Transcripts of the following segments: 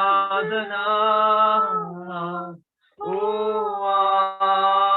आराधना, ओ आराधना,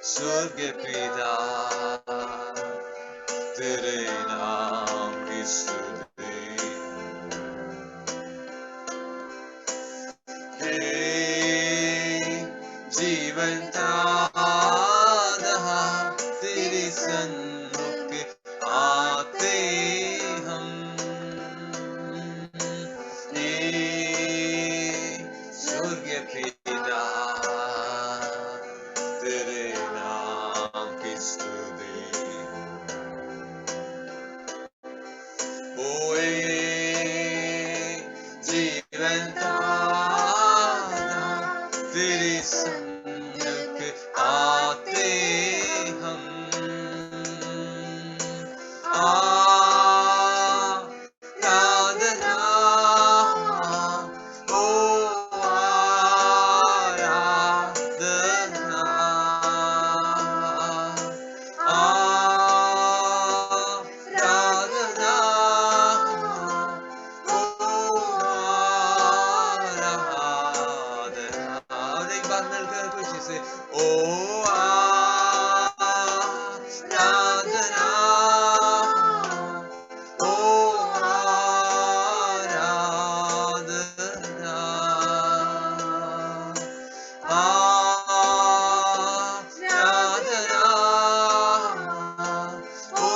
स्वर्ग पिता तेरे नाम की स्तुति, हे जीवन दाता तेरे सन्मुख आते हम, हे स्वर्ग पिता तेरे नाम की स्तुति, ओए जीवन दाता तेरे सन्मुख आते हम, आराधना, ओ आराधना, आराधना, ओ आराधना। और एक बार मिलकर खुशी से ओ आराधना, ओ आराधना, आराधना, ओ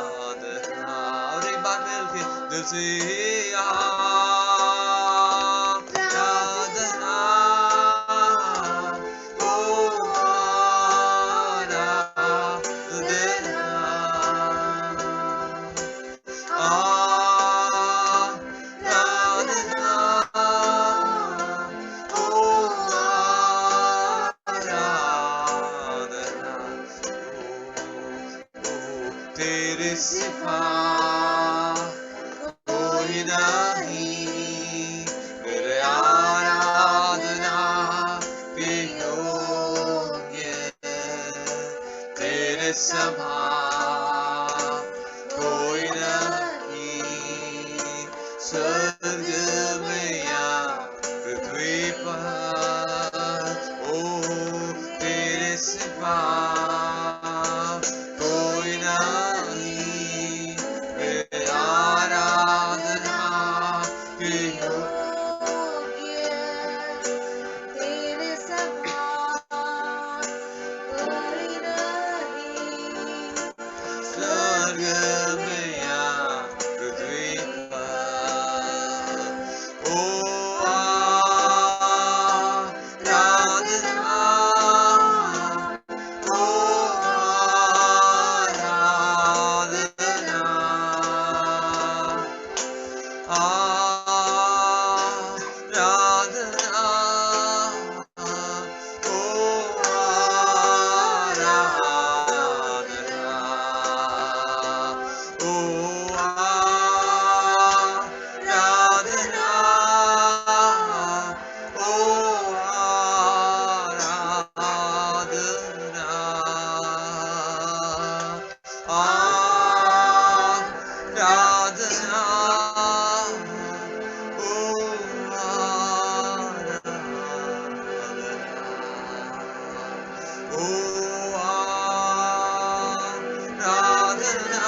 आराधना। और एक बार मिलके दिल से आराधना, ओ आराधना, आराधना, ओ आराधना, तेरे सिवा कोई नहीं, तेरे आराधना के योग्य, तेरे समान कोई नहीं, स्वर्ग में या पृथ्वी पर, ओ तेरे सिवा कोई नहीं, तेरे आराधना के योग्य, तेरे समान कोई नहीं, स्वर्ग में या पृथ्वी पर, ओ आराधना, ओ आराधना, आराधना, ओ आराधना, ओ आराधना, ओ आराधना, आराधना, ओ आराधना, ओ आराधना,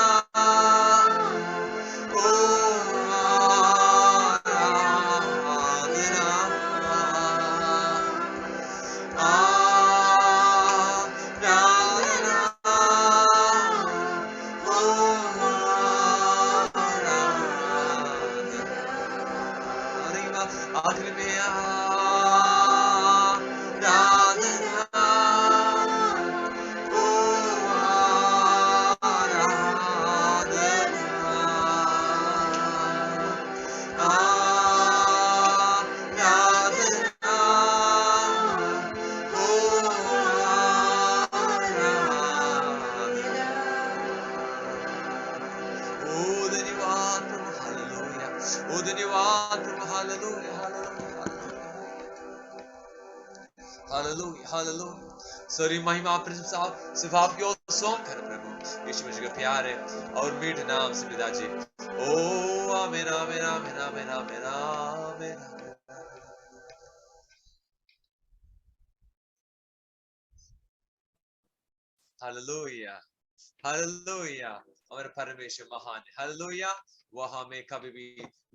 ओ आराधना, आराधना, धन्यवाद प्रभु। हालेलुया हालेलुया हालेलुया हालेलुया। सारी महिमा प्रशंसा सिर्फ आपकी ओर सौंप कर प्रभु यीशु मसीह के प्यारे और मीठे नाम से पिताजी। ओ आमीन आमीन आमीन आमीन आमीन आमीन। Hallelujah hallelujah. हमारे परमेश्वर महान है। हालेलुया। वो हमें कभी भी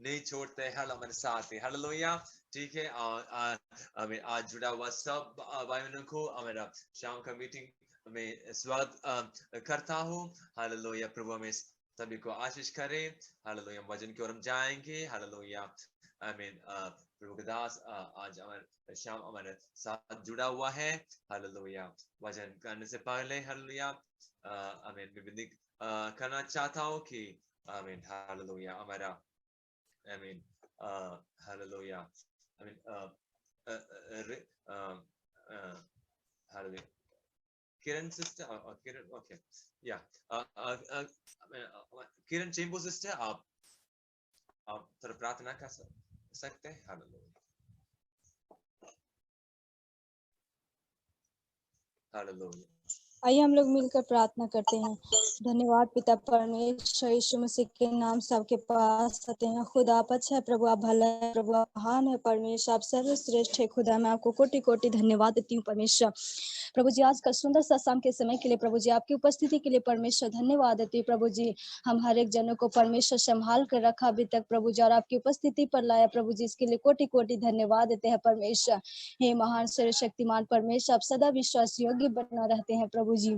नहीं छोड़ते हैं, हमारे साथ है। हालेलुया। ठीक है। हमें आज जुड़ा हुआ सब भाई बहनों को हमारा शाम का मीटिंग में स्वागत करता हूँ। हालेलुया। प्रभु हमें सभी को आशीष करे। हालेलुया। वचन की ओर हम जाएंगे। हालेलुया। आमीन। प्रभु के दास आज हमारे शाम हमारे साथ जुड़ा हुआ है। हालेलुया। वचन करने से पहले हालेलुया आमीन विभिन्न करना चाहता हूँ कि आमीन हालेलुया हमारा आमीन हालेलुया आमीन हालेलुया किरण सिस्टर किरण ओके या किरण चेंबू सिस्टर आप थोड़ा प्रार्थना कर सकते हैं। Hallelujah hallelujah. आइए हम लोग मिलकर प्रार्थना करते हैं। धन्यवाद पिता परमेश्वर, यीशु मसीह के नाम से आपके पास आते हैं। खुदा आप अच्छा है प्रभु, आप भला है प्रभु, आप महान है परमेश्वर, आप सर्वश्रेष्ठ है खुदा। मैं आपको कोटि कोटि धन्यवाद देती हूँ परमेश्वर। प्रभु जी आज का सुंदर सा शाम के समय के लिए प्रभु जी, आपकी उपस्थिति के लिए परमेश्वर धन्यवाद देती हूँ प्रभु जी। हम हर एक जनों को परमेश्वर संभाल कर रखा अभी तक प्रभु जी, और आपकी उपस्थिति पर लाया प्रभु जी, इसके लिए कोटि कोटि धन्यवाद देते हैं परमेश्वर। हे महान सर्वशक्तिमान परमेश्वर, आप सदा विश्वास योग्य बना रहते हैं प्रभु जी।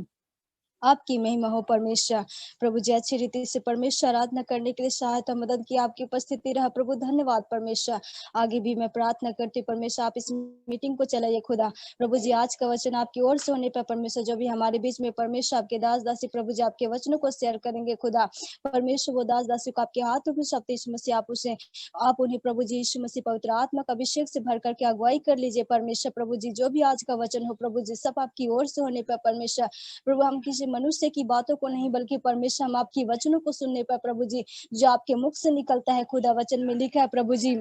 आपकी महिमा हो परमेश्वर। प्रभु जी अच्छी रीति से परमेश्वर आराधना करने के लिए सहायता मदद की आपकी उपस्थिति रहा प्रभु। धन्यवाद परमेश्वर। आगे भी मैं प्रार्थना करती परमेश्वर, आप इस मीटिंग को चलाइए खुदा। प्रभु जी आज का वचन आपकी ओर से होने पर परमेश्वर, जो भी हमारे बीच में परमेश्वर आपके दास दासी प्रभु जी आपके वचनों को शेयर करेंगे खुदा। परमेश्वर वो दास दासी को आपके हाथों में सौंपते यीशु मसीह, आप उन्हें प्रभु जी यीशु मसीह पवित्र आत्मा का अभिषेक से भर करके अगुवाई कर लीजिए परमेश्वर। प्रभु जी जो भी आज का वचन हो प्रभु जी, सब आपकी ओर से होने पर परमेश्वर। प्रभु हम किसी मनुष्य की बातों को नहीं बल्कि परमेश्वर हम आपकी वचनों को सुनने पर प्रभु जी, जो आपके मुख से निकलता है खुदा। वचन में लिखा है प्रभु जी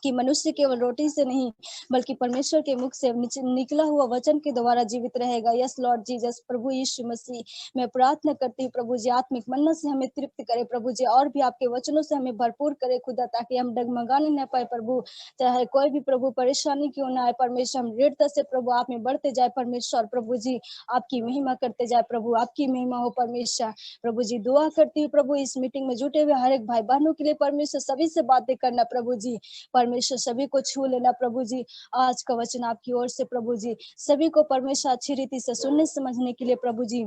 कि मनुष्य केवल रोटी से नहीं बल्कि परमेश्वर के मुख से निकला हुआ वचन के द्वारा जीवित रहेगा। Yes Lord Jesus. प्रभु यीशु मसीह मैं प्रार्थना करती हूँ प्रभु जी, आत्मिक मन्ना से हमें तृप्त करे प्रभु जी, और भी आपके वचनों से हमें भरपूर करे खुदा, ताकि हम डगमगाने न पाए प्रभु। चाहे कोई भी प्रभु परेशानी क्यों ना आए परमेश्वर, हम दृढ़ता से प्रभु आप में बढ़ते जाए परमेश्वर। प्रभु जी आपकी महिमा करते जाए प्रभु, आपकी महिमा हो परमेश्वर। प्रभु जी दुआ करती हूँ प्रभु, इस मीटिंग में जुटे हुए हर एक भाई बहनों के लिए परमेश्वर, सभी से बातें करना प्रभु जी। परमेश्वर सभी को छू लेना प्रभु जी। आज का वचन आपकी ओर से प्रभु जी, सभी को परमेश्वर अच्छी रीति से सुनने समझने के लिए प्रभु जी,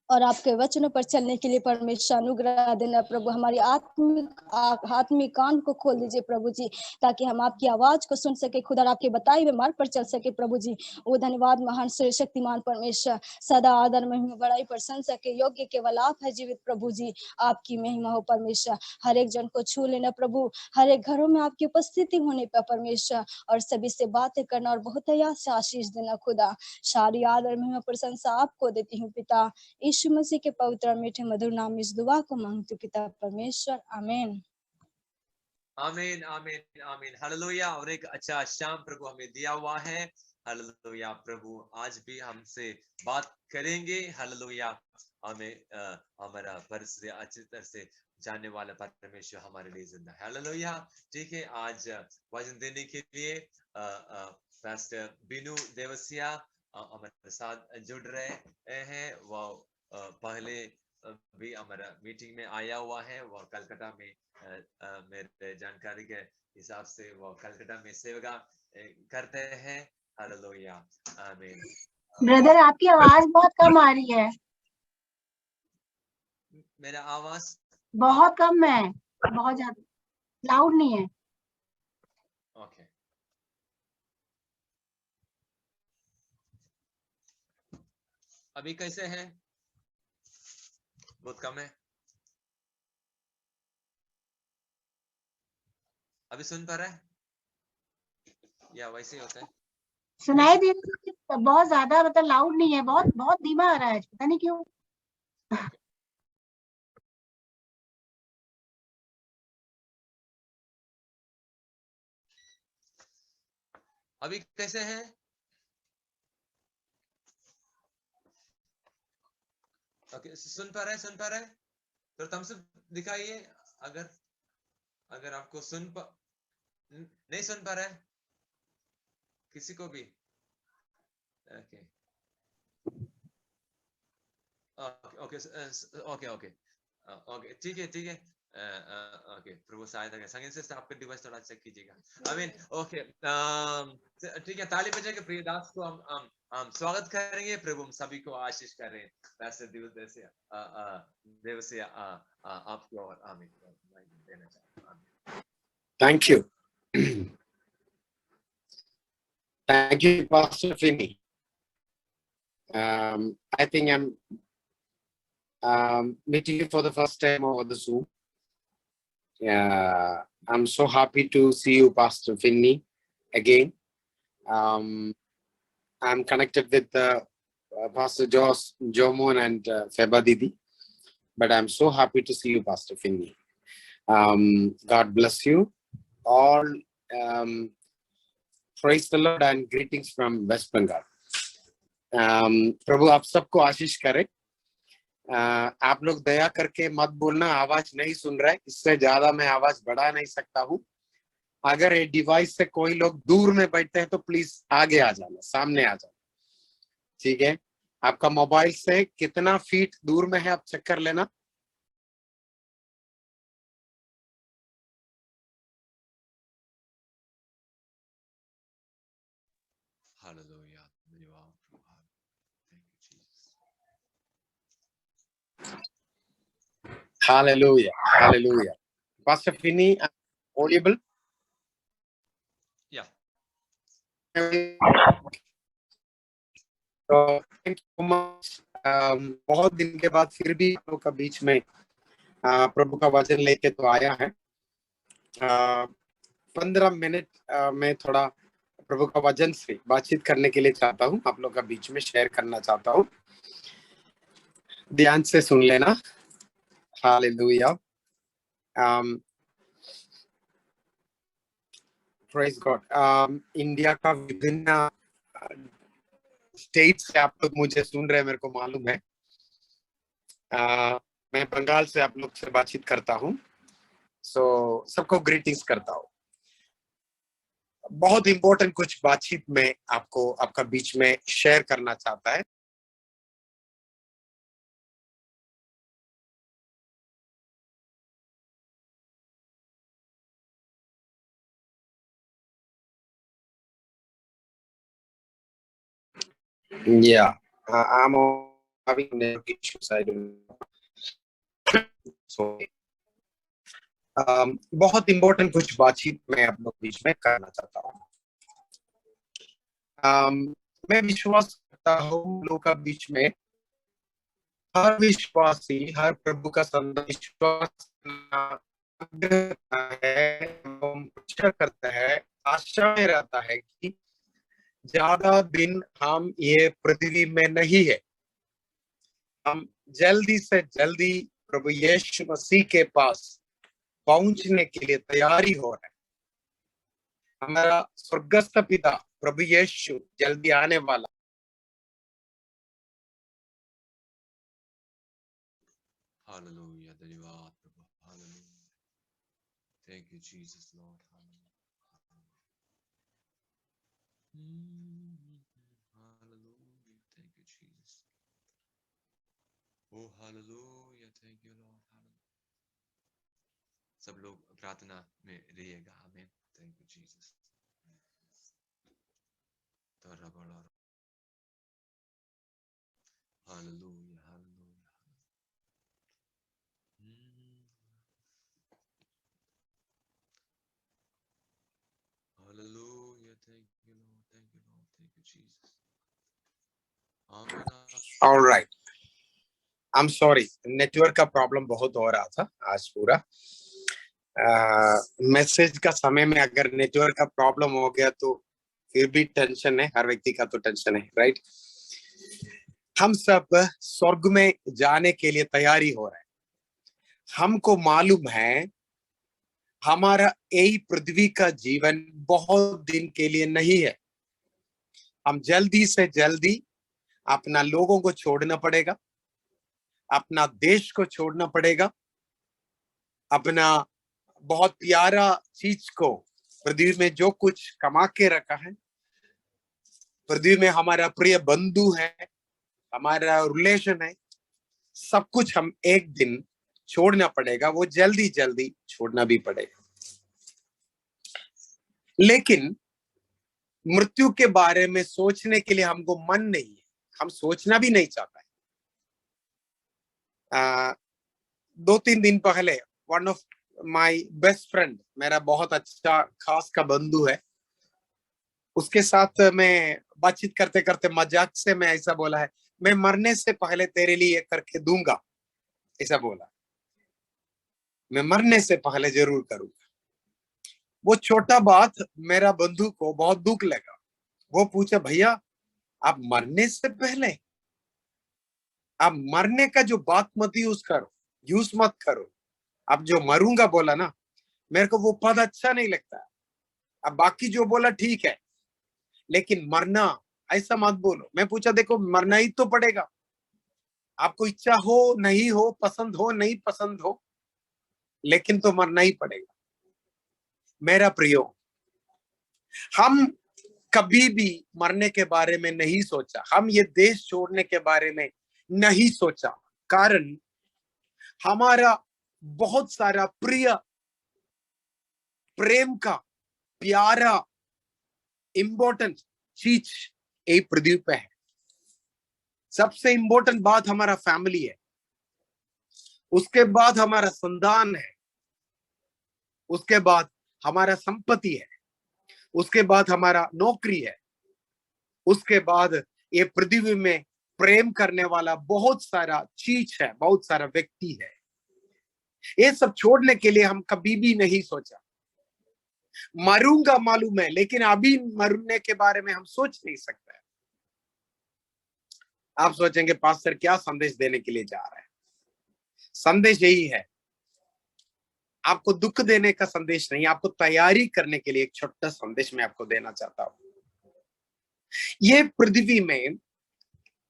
और आपके वचनों पर चलने के लिए परमेश्वर अनुग्रह देना प्रभु। हमारी आत्मिक कान को खोल दीजिए प्रभु जी, ताकि हम आपकी आवाज को सुन सके खुदा, आपके बताए हुए मार्ग पर चल सके प्रभु जी। वो धन्यवाद महान शक्तिमान परमेश्वर। सदा आदर महिमा बड़ाई प्रशंसा के योग्य केवल आप है जीवित प्रभु जी। आपकी महिमा हो परमेश्वर। हर एक जन को छू लेना प्रभु, हर एक घरों में आपकी उपस्थिति होने पर परमेश्वर, और सभी से बातें करना और बहुत से आशीष देना खुदा। सारी आदर महिमा प्रशंसा आपको देती हूँ पिता यीशु मसीह के पवित्र मीठे मधुर नाम इस दुआ को मांगती पिता परमेश्वर, आमीन आमीन आमीन आमीन। हालेलुया। और एक अच्छा शाम प्रभु हमें दिया हुआ है। हालेलुया। प्रभु आज भी हमसे बात करेंगे। हालेलुया। हमें हमारा परिस्थिति अच्छी तरह से जानने वाला परमेश्वर हमारे लिए जिंदा है। हालेलुया। ठीक है। आज वचन देने के लिए पास्टर बिनु देवसिया हमारे साथ जुड़ रहे हैं। वो पहले भी हमारा मीटिंग में आया हुआ है। वो कलकत्ता में मेरे जानकारी के हिसाब से वो कलकत्ता में सेवा करते हैं। हालेलुया। आमीन। ब्रदर आपकी आवाज बहुत कम आ रही है। मेरा आवाज बहुत कम है, बहुत ज्यादा लाउड नहीं है। ओके। अभी कैसे है? बहुत कम है। अभी सुन पा रहा है या वैसे ही होता है? सुनाई दे रही है, बहुत ज्यादा मतलब लाउड नहीं है, बहुत बहुत धीमा आ रहा है, पता नहीं क्यों। Okay. अभी कैसे हैं? ओके, सुन पा रहे हैं? तो थम्स अप दिखाइए अगर अगर आपको नहीं सुन पा रहे किसी को भी। Okay okay okay okay okay, ठीक है। ओके, प्रभु सहायता करें। संगीत से आपका डिवाइस थोड़ा चेक कीजिएगा। आई मीन ओके, ठीक है, ताली बजा के प्रिय दास को हम स्वागत करेंगे। प्रभु हम सभी को आशीष करें। वैसे देव से आपको और आमीन देना चाहता हूं। Thank you. Thank you, Pastor Finney. I think I'm meeting you for the first time over the Zoom. I'm so happy to see you, Pastor Finney, again. I'm connected with Pastor Jomon and Feba Didi, but I'm so happy to see you, Pastor Finney. God bless you all. Praise the Lord and greetings from West Bengal. प्रभु आप सबको आशीष करे। आप लोग दया करके मत बोलना आवाज नहीं सुन रहा है, इससे ज्यादा मैं आवाज बढ़ा नहीं सकता हूँ। अगर ये डिवाइस से कोई लोग दूर में बैठते हैं तो प्लीज आगे आ जाना, सामने आ जाना, ठीक है? आपका मोबाइल से कितना फीट दूर में है आप चेक कर लेना। Hallelujah. Thank you, Jesus. Hallelujah. Hallelujah. Pastor Finney, audible? Yeah. So thank you so much. बहुत दिन के बाद फिर भी आप लोग का बीच में प्रभु का वचन लेके तो आया है। 15 मिनट में थोड़ा प्रभु का वचन से बातचीत करने के लिए चाहता हूँ, आप लोग का बीच में शेयर करना चाहता हूँ। ध्यान से सुन लेना। हालेलुया। Praise God. इंडिया का विभिन्न स्टेट से आप लोग मुझे सुन रहे हैं, मेरे को मालूम है। मैं बंगाल से आप लोग से बातचीत करता हूँ। सबको ग्रीटिंग्स करता हूँ। बहुत इंपॉर्टेंट कुछ बातचीत में आपको आपका बीच में शेयर करना चाहता है। Yeah, I'm having network issues. I don't know. So, बहुत इंपॉर्टेंट कुछ बातचीत मैं आप लोग बीच में करना चाहता हूँ। मैं विश्वास करता हूँ लोगों का बीच में हर विश्वासी, हर प्रभु का विश्वास करता है, आशा में रहता है कि ज्यादा दिन हम ये पृथ्वी में नहीं है। हम जल्दी से जल्दी प्रभु यीशु मसीह के पास पहुंचने के लिए तैयारी हो रहा है। हमारा स्वर्गस्थ पिता प्रभु यीशु जल्दी आने वाला। Hallelujah. धन्यवाद प्रभु। Hallelujah. Thank you, Jesus, Lord. Hallelujah. Thank you, Jesus. Oh, hallelujah. Thank you, Lord. Hallelujah. सब लोग प्रार्थना में रहिएगा। आमीन। Thank you, Jesus. Hallelujah. Hallelujah. Hallelujah. Thank you, Lord. Thank you, Lord. Thank you, Jesus. Amen. All right. I'm sorry, network का problem बहुत हो रहा था आज पूरा। मैसेज का समय में अगर नेटवर्क का प्रॉब्लम हो गया तो फिर भी टेंशन है, हर व्यक्ति का तो टेंशन है, राइट? हम सब स्वर्ग में जाने के लिए तैयारी हो रहा है। हमको मालूम है हमारा यही पृथ्वी का जीवन बहुत दिन के लिए नहीं है। हम जल्दी से जल्दी अपना लोगों को छोड़ना पड़ेगा, अपना देश को छोड़ना पड़ेगा, अपना बहुत प्यारा चीज को, पृथ्वी में जो कुछ कमा के रखा है, पृथ्वी में हमारा प्रिय बंधु है, हमारा रिलेशन है, सब कुछ हम एक दिन छोड़ना पड़ेगा। वो जल्दी जल्दी छोड़ना भी पड़ेगा। लेकिन मृत्यु के बारे में सोचने के लिए हमको मन नहीं है, हम सोचना भी नहीं चाहता है। 2-3 दिन पहले one of my best friend, मेरा बहुत अच्छा खास का बंधु है, उसके साथ मैं बातचीत करते करते मजाक से मैं ऐसा बोला है, मैं मरने से पहले तेरे लिए करके दूंगा, ऐसा बोला, मैं मरने से पहले जरूर करूंगा। वो छोटा बात मेरा बंधु को बहुत दुख लगा। वो पूछा, भैया आप मरने से पहले, आप मरने का जो बात मत यूज करो, यूज मत करो। अब जो मरूंगा बोला ना, मेरे को वो पद अच्छा नहीं लगता। अब बाकी जो बोला ठीक है, लेकिन मरना ऐसा मत बोलो। मैं पूछा, देखो मरना ही तो पड़ेगा, आपको इच्छा हो नहीं हो, पसंद हो नहीं पसंद हो, लेकिन तो मरना ही पड़ेगा। मेरा प्रियो, हम कभी भी मरने के बारे में नहीं सोचा, हम ये देश छोड़ने के बारे में नहीं सोचा, कारण हमारा बहुत सारा प्रिय, प्रेम का प्यारा इंपॉर्टेंट चीज एक पृथ्वी पे है। सबसे इंपॉर्टेंट बात हमारा फैमिली है, उसके बाद हमारा संतान है, उसके बाद हमारा संपत्ति है, उसके बाद हमारा नौकरी है, उसके बाद ये पृथ्वी में प्रेम करने वाला बहुत सारा चीज है, बहुत सारा व्यक्ति है। ये सब छोड़ने के लिए हम कभी भी नहीं सोचा। मरूंगा मालूम है, लेकिन अभी मरने के बारे में हम सोच नहीं सकते। आप सोचेंगे पास्टर क्या संदेश देने के लिए जा रहा है। संदेश यही है, आपको दुख देने का संदेश नहीं, आपको तैयारी करने के लिए एक छोटा संदेश मैं आपको देना चाहता हूं। ये पृथ्वी में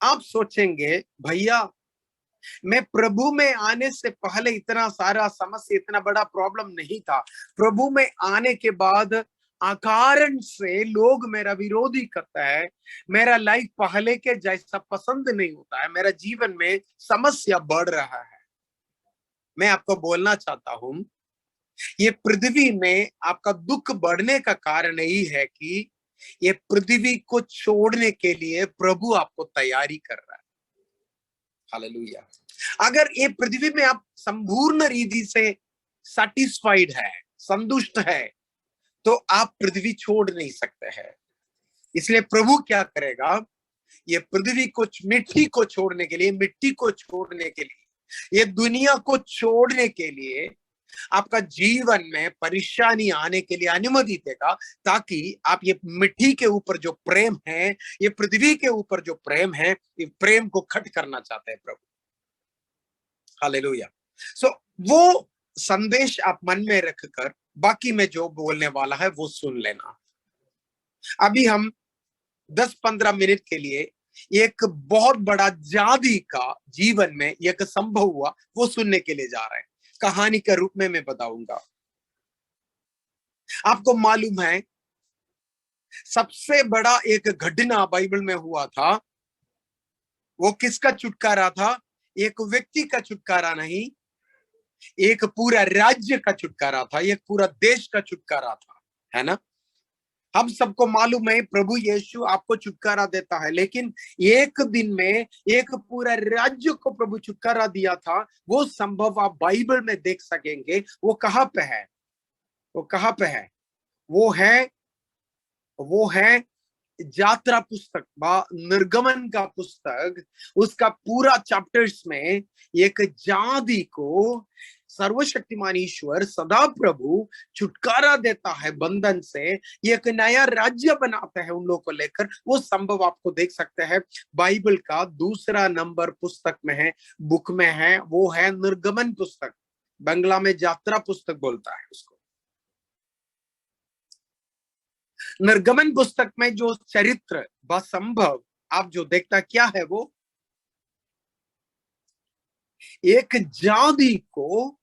आप सोचेंगे, भैया मैं प्रभु में आने से पहले इतना सारा समस्या, इतना बड़ा प्रॉब्लम नहीं था, प्रभु में आने के बाद अकारण से लोग मेरा विरोधी करता है, मेरा लाइफ पहले के जैसा पसंद नहीं होता है, मेरा जीवन में समस्या बढ़ रहा है। मैं आपको बोलना चाहता हूं, ये पृथ्वी में आपका दुख बढ़ने का कारण यही है कि ये पृथ्वी को छोड़ने के लिए प्रभु आपको तैयारी कर रहा है। हालेलुया। अगर ये पृथ्वी में आप संपूर्ण रीति से सैटिस्फाइड है, संतुष्ट है, तो आप पृथ्वी छोड़ नहीं सकते हैं। इसलिए प्रभु क्या करेगा, ये पृथ्वी को, मिट्टी को छोड़ने के लिए, मिट्टी को छोड़ने के लिए, ये दुनिया को छोड़ने के लिए आपका जीवन में परेशानी आने के लिए अनुमति देगा, ताकि आप ये मिट्टी के ऊपर जो प्रेम है, ये पृथ्वी के ऊपर जो प्रेम है, ये प्रेम को खट करना चाहते हैं प्रभु। हालेलुया। सो वो संदेश आप मन में रखकर बाकी में जो बोलने वाला है वो सुन लेना। अभी हम 10-15 मिनट के लिए एक बहुत बड़ा जादी का जीवन में एक संभव हुआ वो सुनने के लिए जा रहे हैं। कहानी के रूप में मैं बताऊंगा। आपको मालूम है, सबसे बड़ा एक घटना बाइबल में हुआ था, वो किसका छुटकारा था? एक व्यक्ति का छुटकारा नहीं, एक पूरा राज्य का छुटकारा था, एक पूरा देश का छुटकारा था, है ना। हम सबको मालूम है प्रभु यीशु आपको छुटकारा देता है, लेकिन एक दिन में एक पूरा राज्य को प्रभु छुटकारा दिया था। वो संभव आप बाइबल में देख सकेंगे। वो कहाँ पे है? वो कहाँ पे है? वो है यात्रा पुस्तक, निर्गमन का पुस्तक, उसका पूरा चैप्टर्स में एक जाति को सर्वशक्तिमान ईश्वर सदा प्रभु छुटकारा देता है बंधन से, एक नया राज्य बनाता है उन लोगों को लेकर। वो संभव आपको देख सकते हैं बाइबल का दूसरा नंबर पुस्तक में है, बुक में है, वो है निर्गमन पुस्तक। बंगला में यात्रा पुस्तक बोलता है उसको। निर्गमन पुस्तक में जो चरित्र बसंभव आप जो देखता क्या है, वो एक जाति को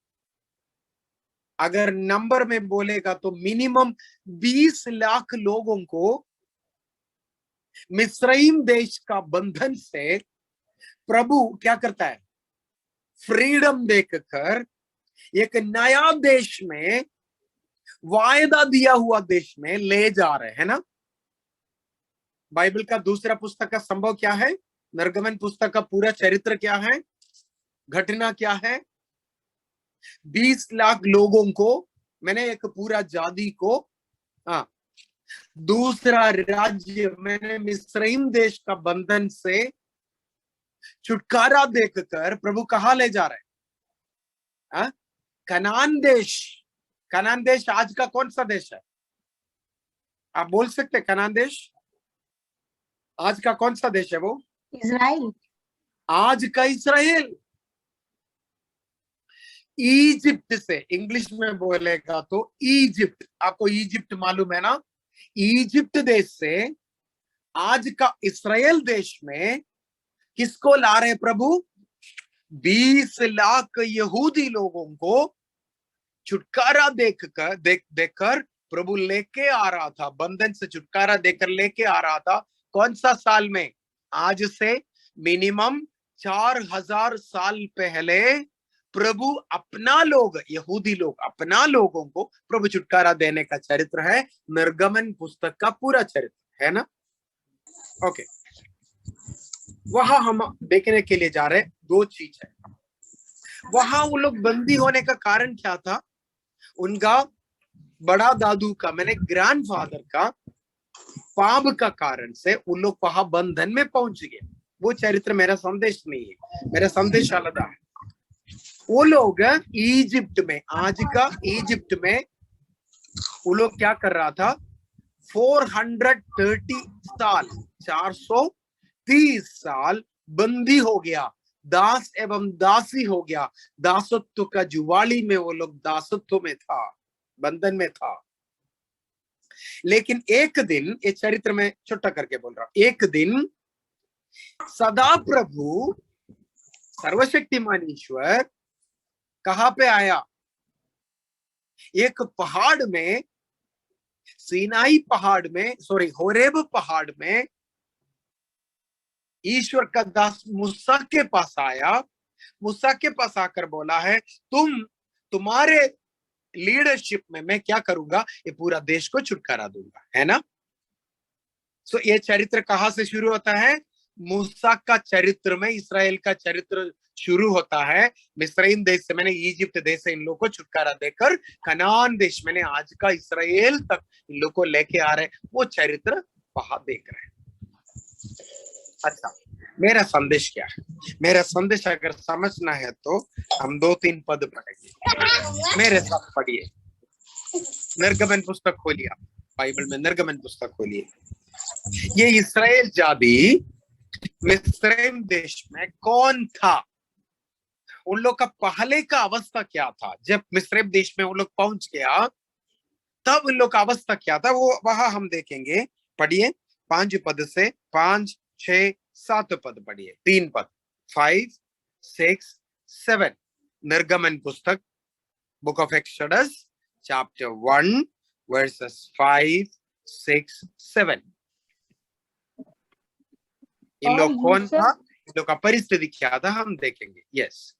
अगर नंबर में बोलेगा तो मिनिमम 20 लाख लोगों को मिस्रईम देश का बंधन से प्रभु क्या करता है, फ्रीडम देकर एक नया देश में, वायदा दिया हुआ देश में ले जा रहे हैं ना। बाइबल का दूसरा पुस्तक का संभव क्या है, निर्गमन पुस्तक का पूरा चरित्र क्या है, घटना क्या है। 20 लाख लोगों को, मैंने एक पूरा जाति को, हाँ, दूसरा राज्य मैंने मिस्रईम देश का बंधन से छुटकारा देकर प्रभु कहाँ ले जा रहे हैं, कनान देश। कनान देश आज का कौन सा देश है, आप बोल सकते हैं? कनान देश आज का कौन सा देश है? वो इजराइल, आज का इस्राएल। इजिप्ट से इंग्लिश में बोलेगा तो इजिप्ट, आपको इजिप्ट मालूम है ना, इजिप्ट देश से आज का इस्राएल देश में किसको ला रहे प्रभु? 20 लाख यहूदी लोगों को छुटकारा देकर प्रभु लेके आ रहा था, बंधन से छुटकारा देकर लेके आ रहा था। कौन सा साल में? आज से मिनिमम 4000 साल पहले प्रभु अपना लोग, यहूदी लोग अपना लोगों को प्रभु छुटकारा देने का चरित्र है निर्गमन पुस्तक का पूरा चरित्र है ना। ओके, वहां हम देखने के लिए जा रहे हैं, दो चीज है। वहां वो लोग बंदी होने का कारण क्या था? उनका बड़ा दादू का, मैंने ग्रैंडफादर का पाप का कारण से वो लोग वहां बंधन में पहुंच गए। वो चरित्र मेरा संदेश नहीं है, मेरा संदेश अलग है। वो लोग इजिप्ट में, आज का इजिप्ट में वो लोग क्या कर रहा था? 430 साल, 430 साल बंदी हो गया, दास एवं दासी हो गया। दासत्व का जुवाली में वो लोग दासत्व में था, बंधन में था। लेकिन एक दिन, ये चरित्र में छोटा करके बोल रहा हूं, एक दिन सदा प्रभु सर्वशक्तिमान ईश्वर कहां पे आया? एक पहाड़ में, सीनाई पहाड़ में, होरेब पहाड़ में ईश्वर का दास मूसा के पास आया। मूसा के पास आकर बोला है, तुम्हारे लीडरशिप में मैं क्या करूंगा? ये पूरा देश को छुटकारा दूंगा, है ना। सो ये चरित्र कहां से शुरू होता है? मूसा का चरित्र में इस्राएल का चरित्र शुरू होता है। मिस्रईम देश से, मैंने इजिप्ट देश से इन लोगों को छुटकारा देकर कनान देश, मैंने आज का इस्राएल तक इन लोगों को लेके आ रहे, वो चरित्र वहां देख रहे हैं। अच्छा, मेरा संदेश क्या है? मेरा संदेश अगर समझना है तो हम 2-3 पद पढ़ेंगे। मेरे साथ पढ़िए, निर्गमन पुस्तक खोलिए, बाइबल में निर्गमन पुस्तक खोलिए। ये इस्राएल जाति मिस्रईम देश में कौन था? उन लोग का पहले का अवस्था क्या था? जब मिस्रईम देश में उन लोग पहुंच गया तब उन लोग का अवस्था क्या था, वो वहां हम देखेंगे। पढ़िए 5 पद से 5, 6, 7 पद पढ़िए, 3 पद, 5, 6, 7। निर्गमन पुस्तक, book of exodus, chapter 1 versus 5, 6, 7। इन लोग कौन था, इन लोग का परिस्थिति क्या था, हम देखेंगे। यस।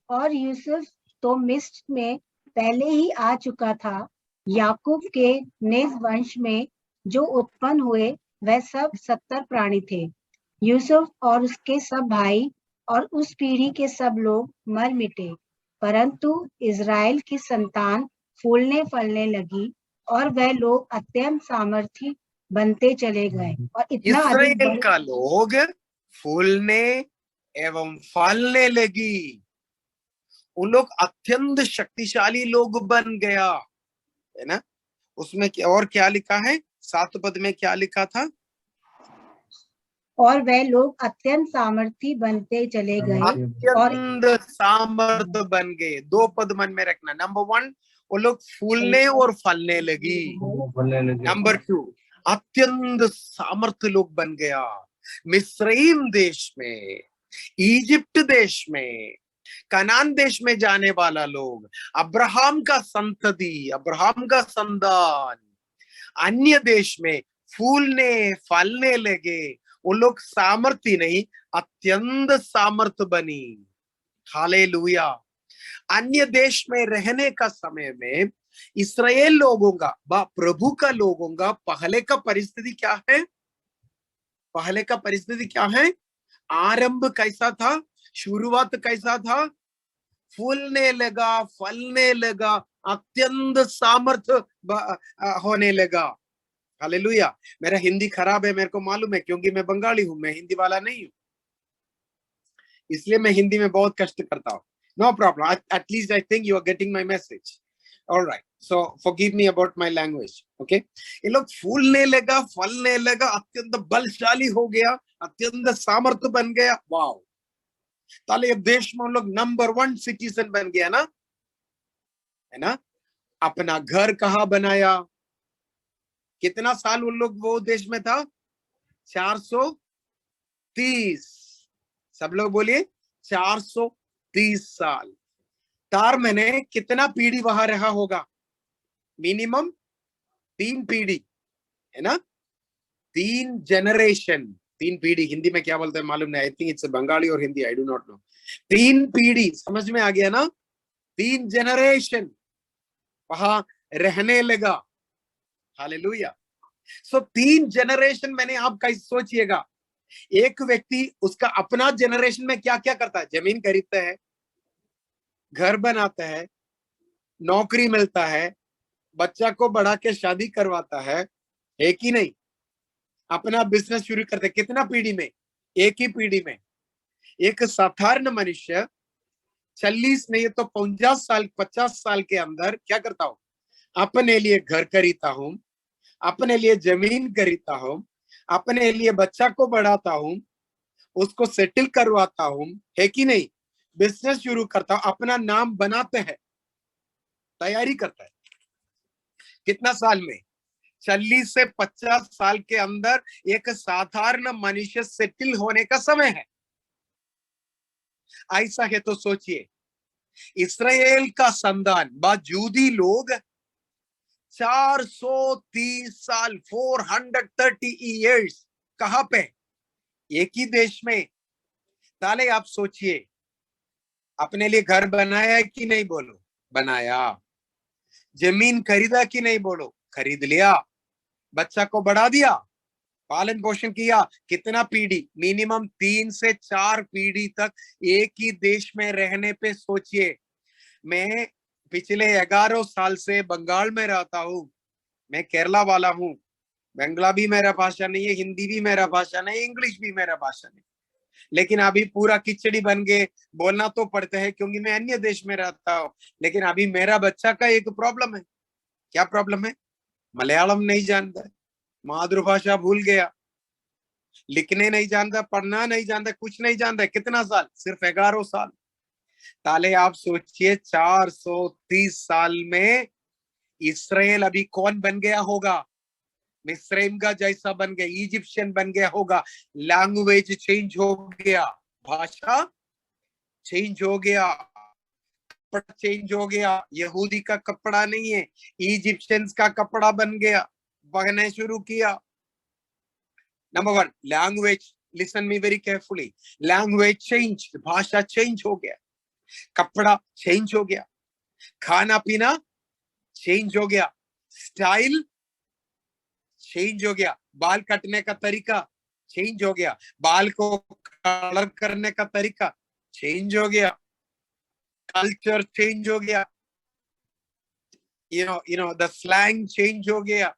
और यूसुफ तो मिस्र में पहले ही आ चुका था। याकूब के नेज वंश में जो उत्पन्न हुए वह सब 70 प्राणी थे। यूसुफ और उसके सब भाई और उस पीढ़ी के सब लोग मर मिटे, परंतु इज़राइल की संतान फूलने फलने लगी और वह लोग अत्यंत सामर्थी बनते चले गए। और इतना इस्राएल का लोग फूलने एवं फलने लगी, उन लोग अत्यंत शक्तिशाली लोग बन गया, है ना। उसमें और क्या लिखा है? 7 पद में क्या लिखा था? और वह लोग अत्यंत सामर्थी बनते चले गए, अत्यंत सामर्थ बन गए। 2 पद मन में रखना। नंबर 1, वो लोग फूलने और फलने लगी। नंबर 2, अत्यंत सामर्थ्य लोग बन गया। मिस्रईम देश में, इजिप्ट देश में, कनान देश में जाने वाला लोग, अब्राहम का संतति, अब्राहम का संतान अन्य देश में फूलने फलने लगे। वो लोग सामर्थ्य नहीं, अत्यंत सामर्थ्य बनी। हालेलुया। अन्य देश में रहने का समय में इस्राएल लोगों का, प्रभु का लोगों का पहले का परिस्थिति क्या है? पहले का परिस्थिति क्या है? आरंभ कैसा था? शुरुआत कैसा था? फूलने लगा, फलने लगा, अत्यंत सामर्थ्य होने लगा। हालेलुया। मेरा हिंदी खराब है, मेरे को मालूम है, क्योंकि मैं बंगाली हूं, मैं हिंदी वाला नहीं हूं, इसलिए मैं हिंदी में बहुत कष्ट करता हूं। No problem, at least I think you are getting my message. Alright, so forgive me about my language. Okay, ये लोग फूलने लगा, फलने लगा, अत्यंत बलशाली हो गया, अत्यंत सामर्थ्य बन गया। वाओ, ताले देश में उन लोग नंबर 1 सिटीजन बन गया ना, है ना। अपना घर कहाँ बनाया? कितना साल उन लोग वो देश में था? 430। सब लोग बोलिए 430 साल। तार मैंने कितना पीढ़ी वहां रहा होगा? मिनिमम 3 पीढ़ी, है ना। 3 जनरेशन, 3 पीढ़ी हिंदी में क्या बोलते हैं मालूम नहीं, आई थिंक इट्स बंगाली और Hindi, I do not know. 3 पीढ़ी समझ में आ गया ना? 3 जनरेशन वहां रहने लगा। हालेलुया। सो 3 जनरेशन मैंने, आप कैसे सोचिएगा, एक व्यक्ति उसका अपना जनरेशन में क्या क्या करता है? जमीन खरीदता है, घर बनाता है, नौकरी मिलता है, बच्चा को बढ़ा के शादी करवाता है कि नहीं? अपना बिजनेस शुरू करते। कितना पीढ़ी में? एक ही पीढ़ी में। एक साधारण मनुष्य 40 नहीं तो 50 साल के अंदर क्या करता हूं? अपने लिए घर खरीदता हूं, अपने लिए जमीन खरीदता हूं, अपने लिए बच्चा को बढ़ाता हूं, उसको सेटल करवाता हूं, है कि नहीं? बिजनेस शुरू करता हूं, अपना नाम बनाते हैं, तैयारी करता है। कितना साल में? 40 से 50 साल के अंदर एक साधारण मनुष्य सेटल होने का समय है। ऐसा है तो सोचिए, इस्राएल का संतान बाजूदी लोग 430 साल, 430 ईयर्स कहां पे? एक ही देश में। ताले आप सोचिए, अपने लिए घर बनाया कि नहीं? बोलो, बनाया। जमीन खरीदा कि नहीं? बोलो, खरीद लिया। बच्चा को बढ़ा दिया, पालन पोषण किया। कितना पीढ़ी? मिनिमम 3 से 4 पीढ़ी तक एक ही देश में रहने पे सोचिए। मैं पिछले 11 साल से बंगाल में रहता हूं, मैं केरला वाला हूं। बंगला भी मेरा भाषा नहीं है, हिंदी भी मेरा भाषा नहीं, इंग्लिश भी मेरा भाषा नहीं, लेकिन अभी पूरा खिचड़ी बन गए। बोलना तो पड़ता है क्योंकि मैं अन्य देश में रहता हूँ। लेकिन अभी मेरा बच्चा का एक प्रॉब्लम है। क्या प्रॉब्लम है? मलयालम नहीं जानता, मातृभाषा भूल गया, लिखने नहीं जानता, पढ़ना नहीं जानता, कुछ नहीं जानता। कितना साल? सिर्फ 11 साल। ताले आप सोचिए, 430 साल में इस्राएल अभी कौन बन गया होगा? मिस्रैम का जैसा बन गया, इजिप्शियन बन गया होगा। लैंग्वेज चेंज हो गया, भाषा चेंज हो गया, कपड़ा चेंज हो गया। यहूदी का कपड़ा नहीं है, इजिप्शियंस का कपड़ा बन गया, पहनने शुरू किया। Number 1, language, listen me very carefully, language change, भाषा चेंज हो गया, कपड़ा चेंज हो गया, खाना पीना चेंज हो गया, स्टाइल चेंज हो गया, बाल काटने का तरीका चेंज हो गया, बाल को कलर करने का तरीका चेंज हो गया, कल्चर चेंज हो गया, you know the slang change हो गया,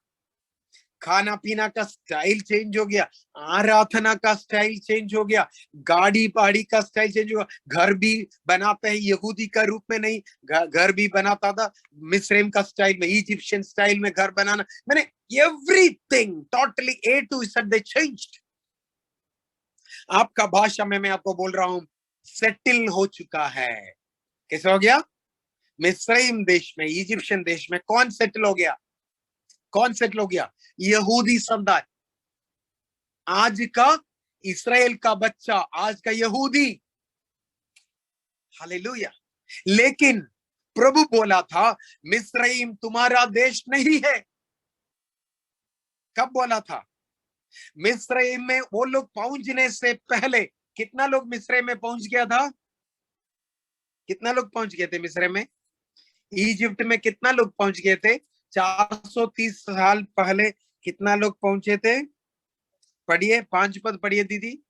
खाना पीना का स्टाइल चेंज हो गया, आराधना का स्टाइल चेंज हो गया, गाड़ी पाड़ी का स्टाइल चेंज हो गया। घर भी बनाते हैं यहूदी का रूप में नहीं, घर भी बनाता था मिस्रैम का स्टाइल में, इजिप्शियन स्टाइल में घर बनाना। मैंने everything totally A to Z they changed। आपका भाषा में मैं आपको बोल रहा हूं, सेटल हो चुका है। कैसे हो गया? मिस्रैम देश में, इजिप्शियन देश में कौन सेटल हो गया? कौन सेटल हो गया? यहूदी समुदाय, आज का इस्राएल का बच्चा, आज का यहूदी। हालेलुया। लेकिन प्रभु बोला था मिस्रईम तुम्हारा देश नहीं है। कब बोला था? मिस्रईम में वो लोग पहुंचने से पहले कितना लोग मिस्रईम में पहुंच गया था? कितना लोग पहुंच गए थे मिस्र में? इजिप्ट में कितना लोग पहुंच गए थे? 430 साल पहले कितना लोग पहुंचे थे? पढ़िए, 5 पद पढ़िए दीदी।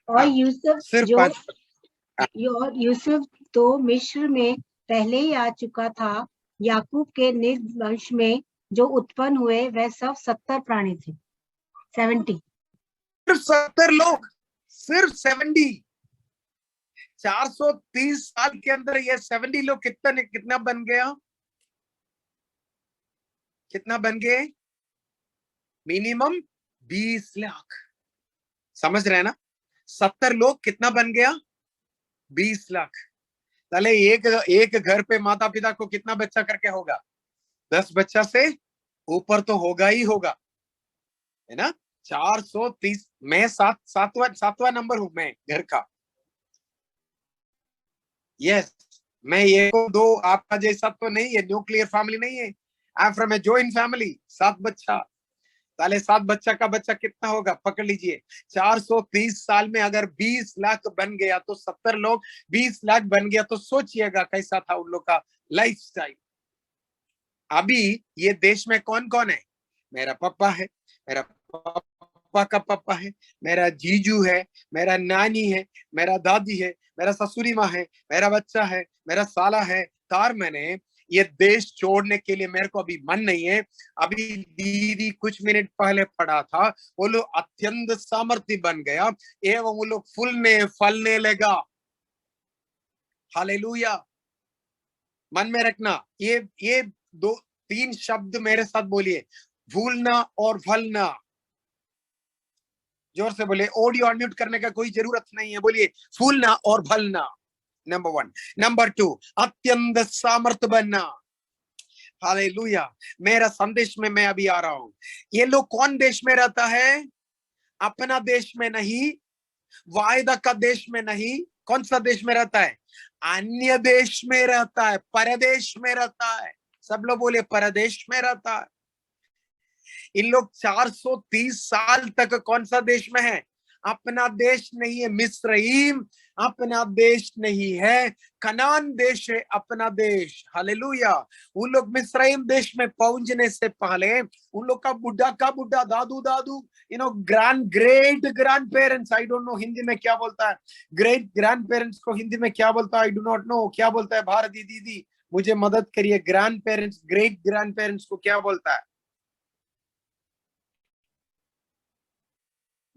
और यूसुफ सिर्फ जो 5 पद। यूसुफ तो मिस्र में पहले ही आ चुका था। याकूब के निज वंश में जो उत्पन्न हुए वह सब 70 प्राणी थे। 70। सिर्फ 70 लोग, सिर्फ 70। 430 साल के अंदर ये 70 लोग कितना बन गया? कितना बन गए? मिनिमम 20 लाख। समझ रहे हैं ना? 70 लोग कितना बन गया? 20 लाख। ताले एक घर पे माता पिता को कितना बच्चा करके होगा? 10 बच्चा से ऊपर तो होगा ही होगा, है ना? 430। मैं सातवां नंबर हूं मैं घर का। यस, मैं ये दो आपका जैसा तो नहीं है, न्यूक्लियर फैमिली नहीं है। I am from a joint family. 7 बच्चा, ताले 7 बच्चा का बच्चा कितना होगा? पकड़ लीजिए। 430 साल में अगर 20 लाख बन गया तो 70 लोग 20 लाख बन गया तो सोचिएगा कैसा था उन लोग का लाइफ स्टाइल। अभी ये देश में कौन कौन है? मेरा पापा है, मेरा पापा का पापा है, मेरा जीजू है, मेरा नानी है, मेरा दादी है, मेरा ससुरी माँ है, मेरा बच्चा है, मेरा साला है। तार मैंने ये देश छोड़ने के लिए मेरे को अभी मन नहीं है। अभी दीदी कुछ मिनट पहले पढ़ा था, वो लोग अत्यंत सामर्थ्य बन गया एवं वो लोग फूलने फलने लगा। हालेलुया। मन में रखना, ये 2-3 शब्द मेरे साथ बोलिए, फूलना और फलना। जोर से बोले, ऑडियो अनम्यूट करने का कोई जरूरत नहीं है। बोलिए, फूलना और फलना, नंबर 1। नंबर 2, अत्यंत सामर्थ्य बनना। हालेलुया। मेरा संदेश में मैं अभी आ रहा हूं। ये लोग कौन देश में रहता है? अपना देश में नहीं, वायदा का देश में नहीं। कौन सा देश में रहता है? अन्य देश में रहता है, परदेश में रहता है। सब लोग बोले, परदेश में रहता है। इन लोग 430 साल तक कौन सा देश में है? अपना देश नहीं है। मिस्रईम अपना देश नहीं है, कनान देश है अपना देश। हालेलुया। उन लोग मिस्रईम देश में पहुंचने से पहले उन लोग का बुढ़ा दादू great grand parents, I don't know Hindi में क्या बोलता है। ग्रेट ग्रैंड पेरेंट्स को हिंदी में क्या बोलता है? I do not know. क्या बोलता है भारती दीदी? मुझे मदद करिए। Grand parents, great grand parents को क्या बोलता है?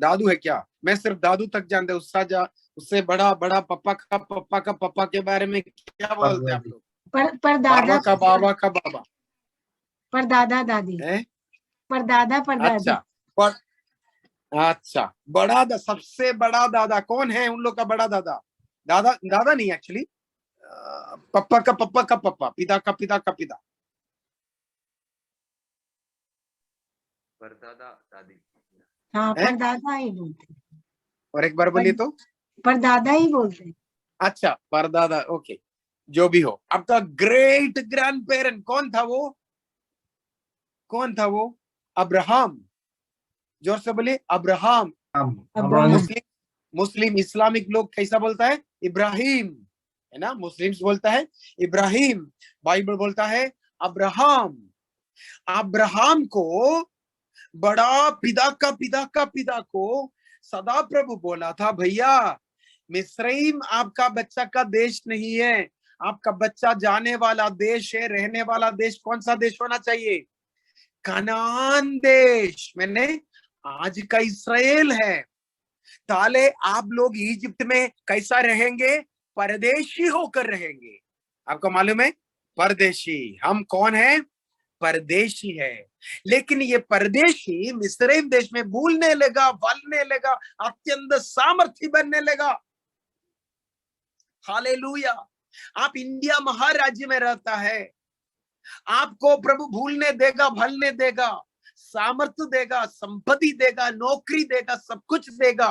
दादू है क्या? मैं सिर्फ दादू तक जानते, उससे बड़ा पप्पा के बारे में क्या बोलते हैं आप लोग? परदादा का बाबा का बाबा, परदादा दादी है? परदादा परदादी। अच्छा, सबसे बड़ा दादा कौन है उन लोग का? बड़ा दादा नहीं, एक्चुअली पप्पा का पप्पा, पिता का पिता। परदादा दादी। हाँ, परदादा ही बोलते। और एक बार बोलिए तो। परदादा ही बोलते। अच्छा, परदादा, ओके, जो भी हो। आपका ग्रेट ग्रैंड पेरेंट कौन था वो? अब्राहम। जोर से बोलिए, अब्राहम। मुस्लिम इस्लामिक लोग कैसा बोलता है? इब्राहिम, है ना? मुस्लिम्स बोलता है इब्राहिम, बाइबल बोलता है अब्राहम। अब्राहम को बड़ा पिता को सदा प्रभु बोला था, भैया मिस्रईम आपका बच्चा का देश नहीं है, आपका बच्चा जाने वाला देश है, रहने वाला देश कौन सा देश होना चाहिए? कनान देश। मैंने आज का इस्राएल है। ताले आप लोग इजिप्ट में कैसा रहेंगे? परदेशी होकर रहेंगे। आपको मालूम है, परदेशी। हम कौन है? परदेशी है। लेकिन ये परदेशी मिस्रईम देश में भूलने लगा, फलने लगा, अत्यंत सामर्थ्य बनने लगा। हालेलुया। आप इंडिया महाराज्य में रहता है, आपको प्रभु भूलने देगा, भलने देगा, सामर्थ्य देगा, संपत्ति देगा, नौकरी देगा, सब कुछ देगा।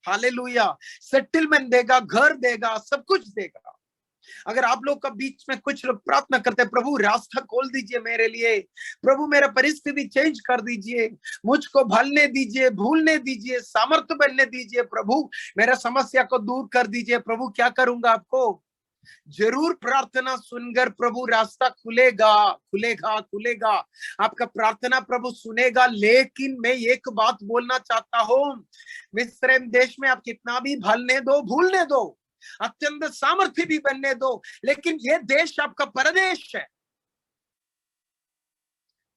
हालेलुया। सेटलमेंट देगा, घर देगा, सब कुछ देगा। अगर आप लोग का बीच में कुछ लोग प्रार्थना करते हैं, प्रभु रास्ता खोल दीजिए मेरे लिए, प्रभु मेरा परिस्थिति चेंज कर दीजिए, मुझको भलने दीजिए, भूलने दीजिए, सामर्थ्य बनने दीजिए, प्रभु मेरा समस्या को दूर कर दीजिए। प्रभु क्या करूंगा? आपको जरूर प्रार्थना सुनकर प्रभु रास्ता खुलेगा, खुलेगा, खुलेगा। आपका प्रार्थना प्रभु सुनेगा। लेकिन मैं एक बात बोलना चाहता हूं, मिस्र देश में आप कितना भी भलने दो, भूलने दो, अत्यंत सामर्थ्य भी बनने दो, लेकिन ये देश आपका परदेश है।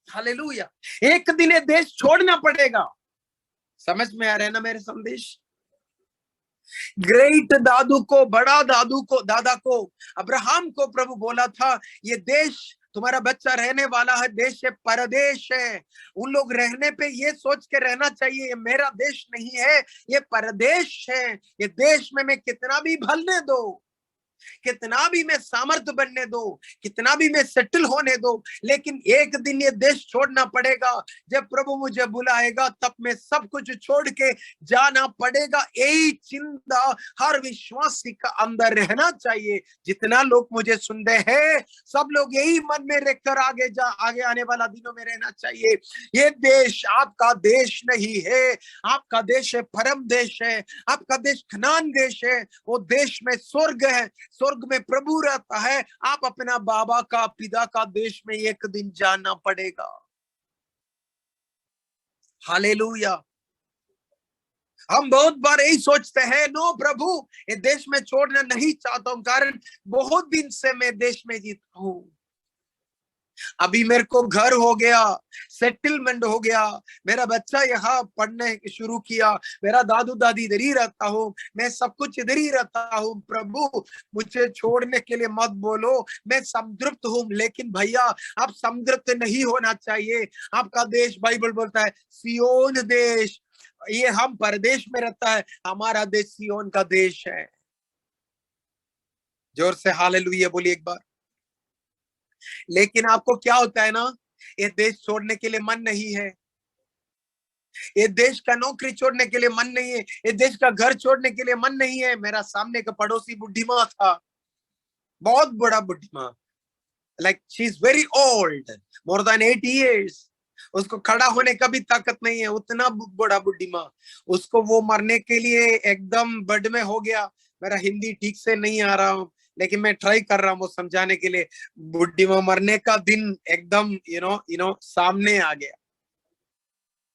हालेलुया। एक दिन ये देश छोड़ना पड़ेगा। समझ में आ रहा है ना मेरे संदेश? ग्रेट दादू को, बड़ा दादू को, दादा को, अब्राहम को प्रभु बोला था, ये देश तुम्हारा बच्चा रहने वाला है, देश है, परदेश है। उन लोग रहने पे ये सोच के रहना चाहिए, ये मेरा देश नहीं है, ये परदेश है। ये देश में मैं कितना भी भलने दो, कितना भी मैं सामर्थ्य बनने दो, कितना भी मैं सेटल होने दो, लेकिन एक दिन ये देश छोड़ना पड़ेगा। जब प्रभु मुझे बुलाएगा तब मैं सब कुछ छोड़ के जाना पड़ेगा। यही चिंता हर विश्वासी का अंदर रहना चाहिए। जितना लोग मुझे सुनते हैं, सब लोग यही मन में रखकर आगे आने वाला दिनों में रहना चाहिए। ये देश आपका देश नहीं है, आपका देश है, परम देश है, आपका देश कनान देश है। वो देश में स्वर्ग है, स्वर्ग में प्रभु रहता है। आप अपना बाबा का, पिता का देश में एक दिन जाना पड़ेगा। हालेलुया। हम बहुत बार यही सोचते हैं, नो प्रभु ये देश में छोड़ना नहीं चाहता हूं, कारण बहुत दिन से मैं देश में जीता हूं। अभी मेरे को घर हो गया, सेटलमेंट हो गया, मेरा बच्चा यहाँ पढ़ने शुरू किया, मेरा दादू दादी इधर ही रहता हूँ, मैं सब कुछ इधर ही रहता हूँ। प्रभु मुझे छोड़ने के लिए मत बोलो, मैं संतृप्त हूँ। लेकिन भैया आप संतृप्त नहीं होना चाहिए। आपका देश, बाइबल बोलता है सियोन देश, ये हम परदेश में रहता है, हमारा देश सियोन का देश है। जोर से हालेलुया बोलिए एक बार। लेकिन आपको क्या होता है ना, ये देश छोड़ने के लिए मन नहीं है, ये देश का नौकरी छोड़ने के लिए मन नहीं है, ये देश का घर छोड़ने के लिए मन नहीं है। मेरा सामने का पड़ोसी बुढ़ीमा था, बहुत बड़ा बुढ़ीमा, like she is very old, more than 80 years। उसको खड़ा होने का भी ताकत नहीं है, उतना बड़ा बुढ़ीमा। उसको वो मरने के लिए एकदम बेड में हो गया। मेरा हिंदी ठीक से नहीं आ रहा हूँ, लेकिन मैं ट्राई कर रहा हूँ वो समझाने के लिए। बुढ़ी माँ मरने का दिन एकदम यू नो सामने आ गया।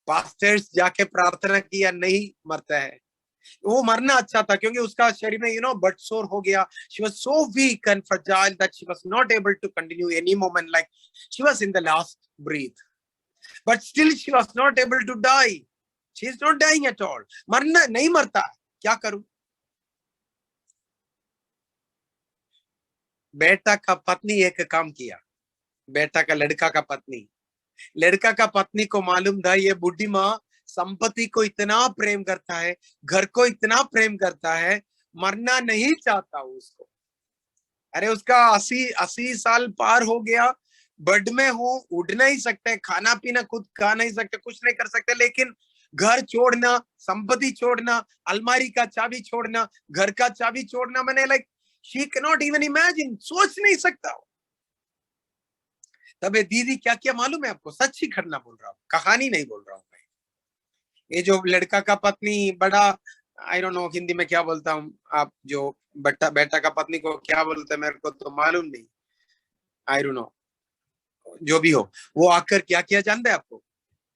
पास्टर्स जाके प्रार्थना किया, नहीं मरता है। वो मरना अच्छा था क्योंकि उसका शरीर में बदसोर हो गया। She was so weak and fragile that she was not able to continue any moment, like she was in the last breath, but still she was not able to die. She is not dying at all. मरना नहीं मरता, क्या करूं? बेटा का पत्नी एक काम किया, बेटा का लड़का का पत्नी को मालूम था ये बुढ़ी माँ संपत्ति को इतना प्रेम करता है, घर को इतना प्रेम करता है, मरना नहीं चाहता उसको। अरे उसका 80 साल पार हो गया, बेड में हो, उठ नहीं सकते, खाना पीना खुद खा नहीं सकते, कुछ नहीं कर सकते, लेकिन घर छोड़ना, संपत्ति छोड़ना, अलमारी का चाबी छोड़ना, घर का चाबी छोड़ना, मैंने like she can not even imagine, सोच नहीं सकता। तब दीदी क्या किया मालूम है आपको? सच ही घटना बोल रहा हूँ, कहानी नहीं बोल रहा हूँ मैं। ये जो लड़का का पत्नी, बड़ा आई डोंट नो हिंदी में क्या बोलता हूँ, आप जो बेटा का पत्नी को क्या बोलते हैं मेरे को तो मालूम नहीं, आई डोंट नो, जो भी हो, वो आकर क्या किया जानते हैं आपको?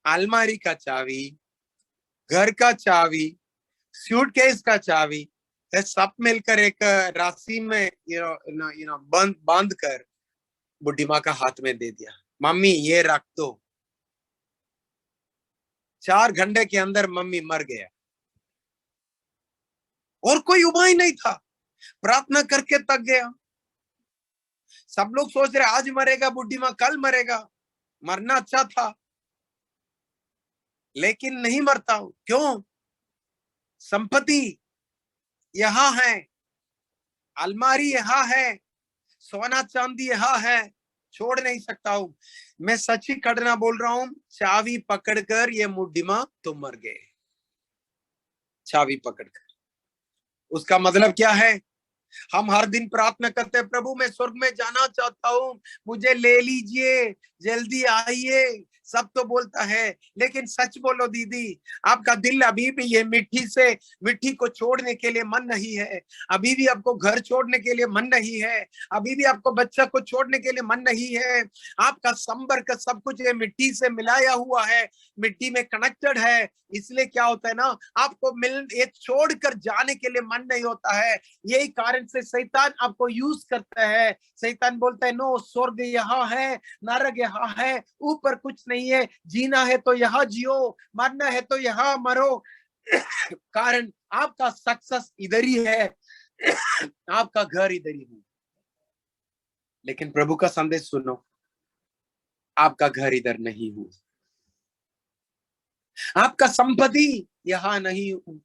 अलमारी का चाबी, घर का चाबी, सूटकेस का चाबी, सब मिलकर एक राशि में बांध कर बुढ़ी माँ का हाथ में दे दिया। मम्मी ये रख दो। 4 घंटे के अंदर मम्मी मर गया और कोई उपाय नहीं था, प्रार्थना करके तक गया। सब लोग सोच रहे आज मरेगा बुढ़ी माँ, कल मरेगा, मरना अच्छा था, लेकिन नहीं मरता हूं। क्यों? संपत्ति यहां है, अलमारी यहां है, सोना चांदी यहां है, छोड़ नहीं सकता हूं। मैं सच्ची कड़ना बोल रहा हूं, चाबी पकड़कर ये मुड्डिमा तुम मर गए। चाबी पकड़कर, उसका मतलब क्या है? हम हर दिन प्रार्थना करते हैं, प्रभु मैं स्वर्ग में जाना चाहता हूं, मुझे ले लीजिए, जल्दी आइए, सब तो बोलता है, लेकिन सच बोलो दीदी, आपका दिल अभी भी ये मिट्टी को छोड़ने के लिए मन नहीं है, अभी भी आपको घर छोड़ने के लिए मन नहीं है, अभी भी आपको बच्चा को छोड़ने के लिए मन नहीं है। आपका संपर्क सब कुछ ये मिट्टी से मिलाया हुआ है, मिट्टी में कनेक्टेड है, इसलिए क्या होता है ना, आपको ये छोड़कर जाने के लिए मन नहीं होता है। यही कारण से शैतान आपको यूज करता है। शैतान बोलता है नो, स्वर्ग यहाँ है, नरक यहाँ है, ऊपर कुछ नहीं है, जीना है तो यहाँ जियो, मरना है तो यहाँ मरो। कारण आपका सक्सेस इधर ही है, आपका घर इधर ही है। लेकिन प्रभु का संदेश सुनो, आपका घर इधर नहीं हूं, आपका संपत्ति यहां नहीं हूं।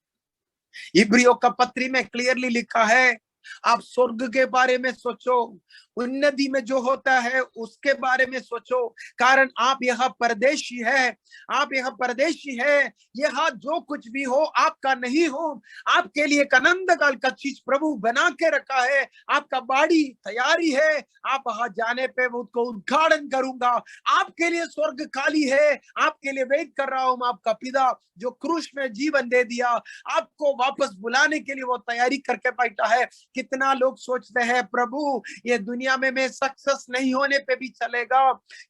इब्रियों का पत्री में क्लियरली लिखा है, आप स्वर्ग के बारे में सोचो, उन्नति में जो होता है उसके बारे में सोचो, कारण आप यहाँ परदेशी है, आप यहाँ परदेशी है, यहाँ जो कुछ भी हो आपका नहीं हो, आपके लिए एक अनंत काल का चीज प्रभु बना के रखा है, आपका बाड़ी तैयारी है, आप वहां जाने पे उसको उद्घाटन करूंगा, आपके लिए स्वर्ग खाली है, आपके लिए वेट कर रहा हूं। आपका पिता जो क्रूस में जीवन दे दिया, आपको वापस बुलाने के लिए वो तैयारी करके बैठा है। कितना लोग सोचते हैं प्रभु ये दुनिया में मैं सक्सेस नहीं होने पे भी चलेगा,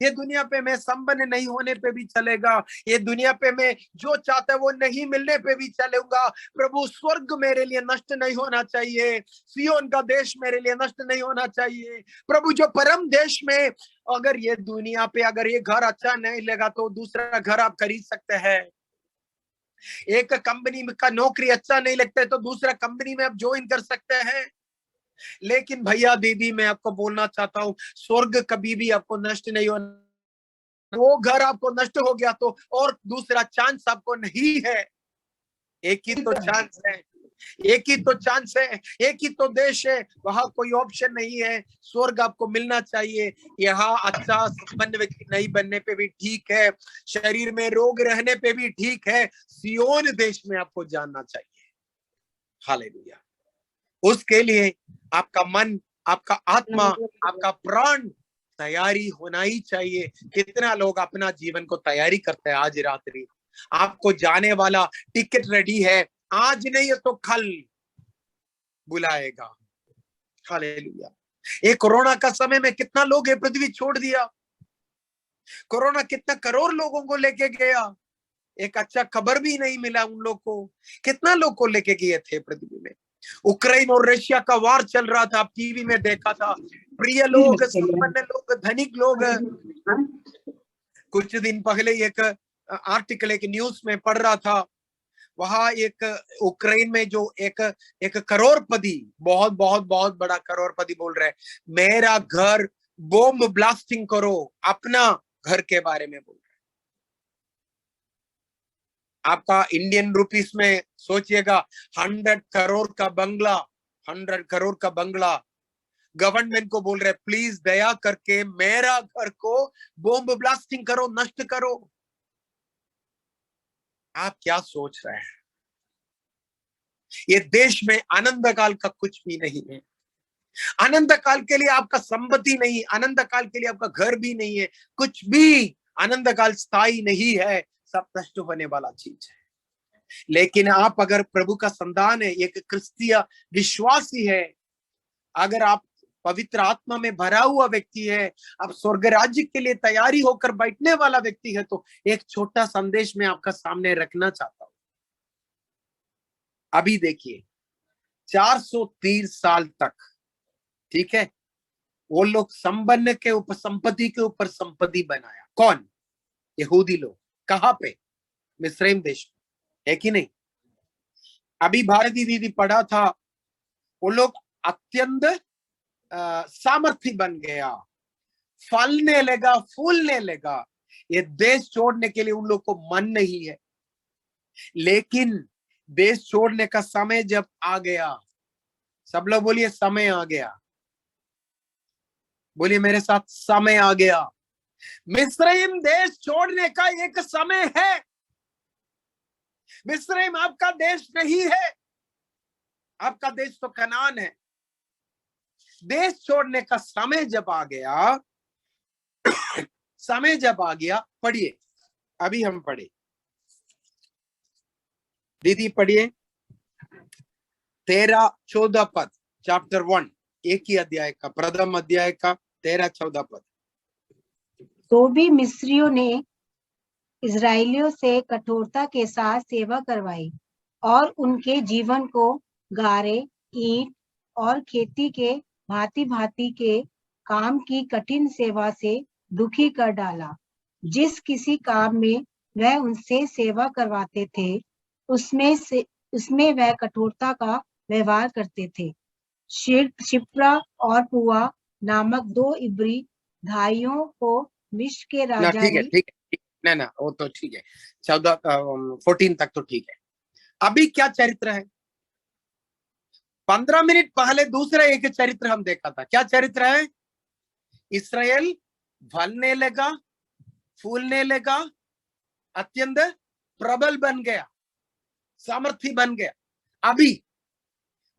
ये दुनिया पे मैं संपन्न नहीं होने पे भी चलेगा, ये दुनिया पे मैं जो चाहता है वो नहीं मिलने पे भी चलूंगा, प्रभु स्वर्ग मेरे लिए नष्ट नहीं होना चाहिए, सियोन का देश मेरे लिए नष्ट नहीं होना चाहिए। प्रभु जो परम देश में, अगर ये दुनिया पे अगर ये घर अच्छा नहीं लगा तो दूसरा घर आप खरीद सकते हैं, एक कंपनी का नौकरी अच्छा नहीं लगता है तो दूसरा कंपनी में आप ज्वाइन कर सकते हैं। लेकिन भैया दीदी मैं आपको बोलना चाहता हूँ, स्वर्ग कभी भी आपको नष्ट नहीं होना। वो घर आपको नष्ट हो गया तो और दूसरा चांस आपको नहीं है, एक ही तो चांस है, एक ही तो चांस है, एक ही तो देश है, वहां कोई ऑप्शन नहीं है। स्वर्ग आपको मिलना चाहिए। यहाँ अच्छा संपन्न व्यक्ति नहीं बनने पे भी ठीक है, शरीर में रोग रहने पे भी ठीक है, सियोन देश में आपको जानना चाहिए। हालेलुया। उसके लिए आपका मन, आपका आत्मा, आपका प्राण तैयारी होना ही चाहिए। कितना लोग अपना जीवन को तैयारी करते हैं। आज रात्रि आपको जाने वाला टिकट रेडी है, आज नहीं है तो कल बुलाएगा। हालेलुया। ये कोरोना का समय में कितना लोग ये पृथ्वी छोड़ दिया, कोरोना कितना करोड़ लोगों को लेके गया, एक अच्छा खबर भी नहीं मिला उन लोग को। कितना लोग को लेके गए थे पृथ्वी में। उक्रेन और रशिया का वार चल रहा था, आप टीवी में देखा था। प्रिय लोग, संपन्न लोग, धनिक लोग। कुछ दिन पहले एक आर्टिकल, एक न्यूज में पढ़ रहा था, वहां एक उक्रेन में जो एक करोड़पति, बहुत बहुत बहुत बड़ा करोड़पति बोल रहे, मेरा घर बॉम्ब ब्लास्टिंग करो, अपना घर के बारे में बोल रहे। आपका इंडियन रुपीस में सोचिएगा, 100 करोड़ का बंगला, 100 करोड़ का बंगला, गवर्नमेंट को बोल रहे प्लीज दया करके मेरा घर को बॉम्ब ब्लास्टिंग करो, नष्ट करो। आप क्या सोच रहे हैं? ये देश में आनंद काल का कुछ भी नहीं है। आनंद काल के लिए आपका संपत्ति नहीं, आनंद काल के लिए आपका घर भी नहीं है, कुछ भी आनंद काल स्थायी नहीं है, सब नष्ट होने वाला चीज है। लेकिन आप अगर प्रभु का संतान है, एक क्रिस्तीय विश्वासी है, अगर आप पवित्र आत्मा में भरा हुआ व्यक्ति है, आप स्वर्ग राज्य के लिए तैयारी होकर बैठने वाला व्यक्ति है, तो एक छोटा संदेश में आपका सामने रखना चाहता हूं। अभी देखिए 430 साल तक, ठीक है, वो लोग संपन्न के ऊपर संपत्ति के ऊपर संपत्ति बनाया। कौन? यहूदी लोग। कहां पे? मिस्रैम देश में, है कि नहीं? अभी भारती दीदी पढ़ा था, वो लोग अत्यंत सामर्थ्य बन गया, फलने लगा, फूलने लगा। ये देश छोड़ने के लिए उन लोग को मन नहीं है, लेकिन देश छोड़ने का समय जब आ गया, सब लोग बोलिए समय आ गया। बोलिए मेरे साथ, समय आ गया। मिस्रईम देश छोड़ने का एक समय है। मिस्रईम आपका देश नहीं है, आपका देश तो कनान है। देश छोड़ने का समय जब आ गया, समय जब आ गया, पढ़िए, अभी हम पढ़े, दीदी पढ़िए 13-14 पद, चैप्टर 1, एक ही अध्याय का, प्रथम अध्याय का 13-14 पद। तो भी मिस्रियों ने इजरायलियों से कठोरता के साथ सेवा करवाई और उनके जीवन को गारे, ईंट और खेती के भांति भांति के काम की कठिन सेवा से दुखी कर डाला। जिस किसी काम में वह उनसे सेवा करवाते थे, उसमें वह कठोरता का व्यवहार करते थे। शिप्रा और पुआ नामक 2 इब्री भाइयों को मिस्र के ना राजा ठीक है, ने, ठीक है, ना वो तो ठीक है, 14 तक तो ठीक है। अभी क्या चरित्र है? 15 मिनट पहले दूसरा एक चरित्र हम देखा था। क्या चरित्र है? इस्राएल फलने लगा, फूलने लगा, अत्यंत प्रबल बन गया, सामर्थी बन गया। अभी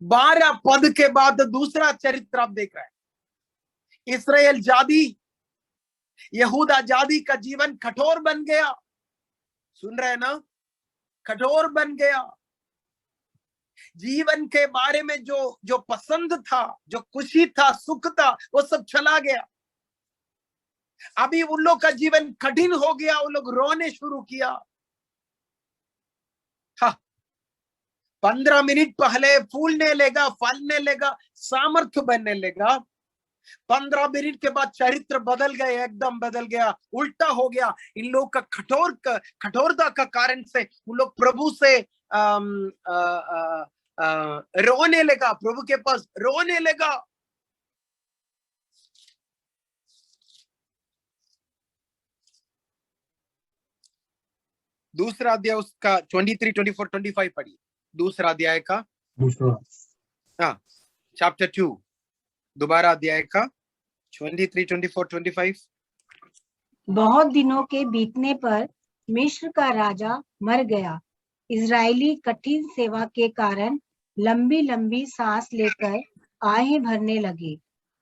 12 पद के बाद दूसरा चरित्र आप देख रहे हैं। इस्राएल जाति, यहूदा जाति का जीवन कठोर बन गया। सुन रहे हैं ना? कठोर बन गया। जीवन के बारे में जो पसंद था, जो खुशी था, सुख था, वो सब चला गया। अभी उन लोग का जीवन कठिन हो गया, उन लोग रोने शुरू किया। हाँ, 15 मिनट पहले फूलने लगा, फलने लगा, सामर्थ्य बनने लगा। 15 मिनट के बाद चरित्र बदल गए, एकदम बदल गया, उल्टा हो गया। इन लोग का कठोरता का कारण से उन लोग प्रभु से रोने लगा, प्रभु के पास रोने लगा। दूसरा अध्याय उसका 23, 24, 25 पढ़िए। दूसरा अध्याय का, हाँ, चैप्टर 2, दोबारा अध्याय का 23, 24, 25। बहुत दिनों के बीतने पर मिस्र का राजा मर गया। इजरायली कठिन सेवा के कारण लंबी लंबी सांस लेकर आहें भरने लगे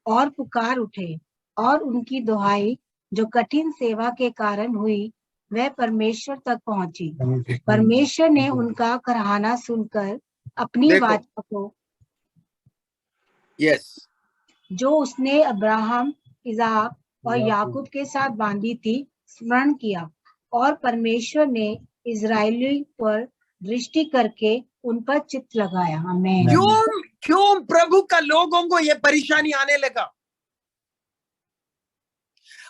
और पुकार उठे, और उनकी दुहाई जो कठिन सेवा के कारण हुई वह परमेश्वर तक पहुंची। परमेश्वर ने उनका कराहना सुनकर अपनी वाचा को, यस, जो उसने अब्राहम, इसहाक और याकूब के साथ बांधी थी, स्मरण किया, और परमेश्वर ने इजरायली पर दृष्टि करके उन पर चित्त लगाया। आमीन। क्यों प्रभु का लोगों को ये परेशानी आने लगा?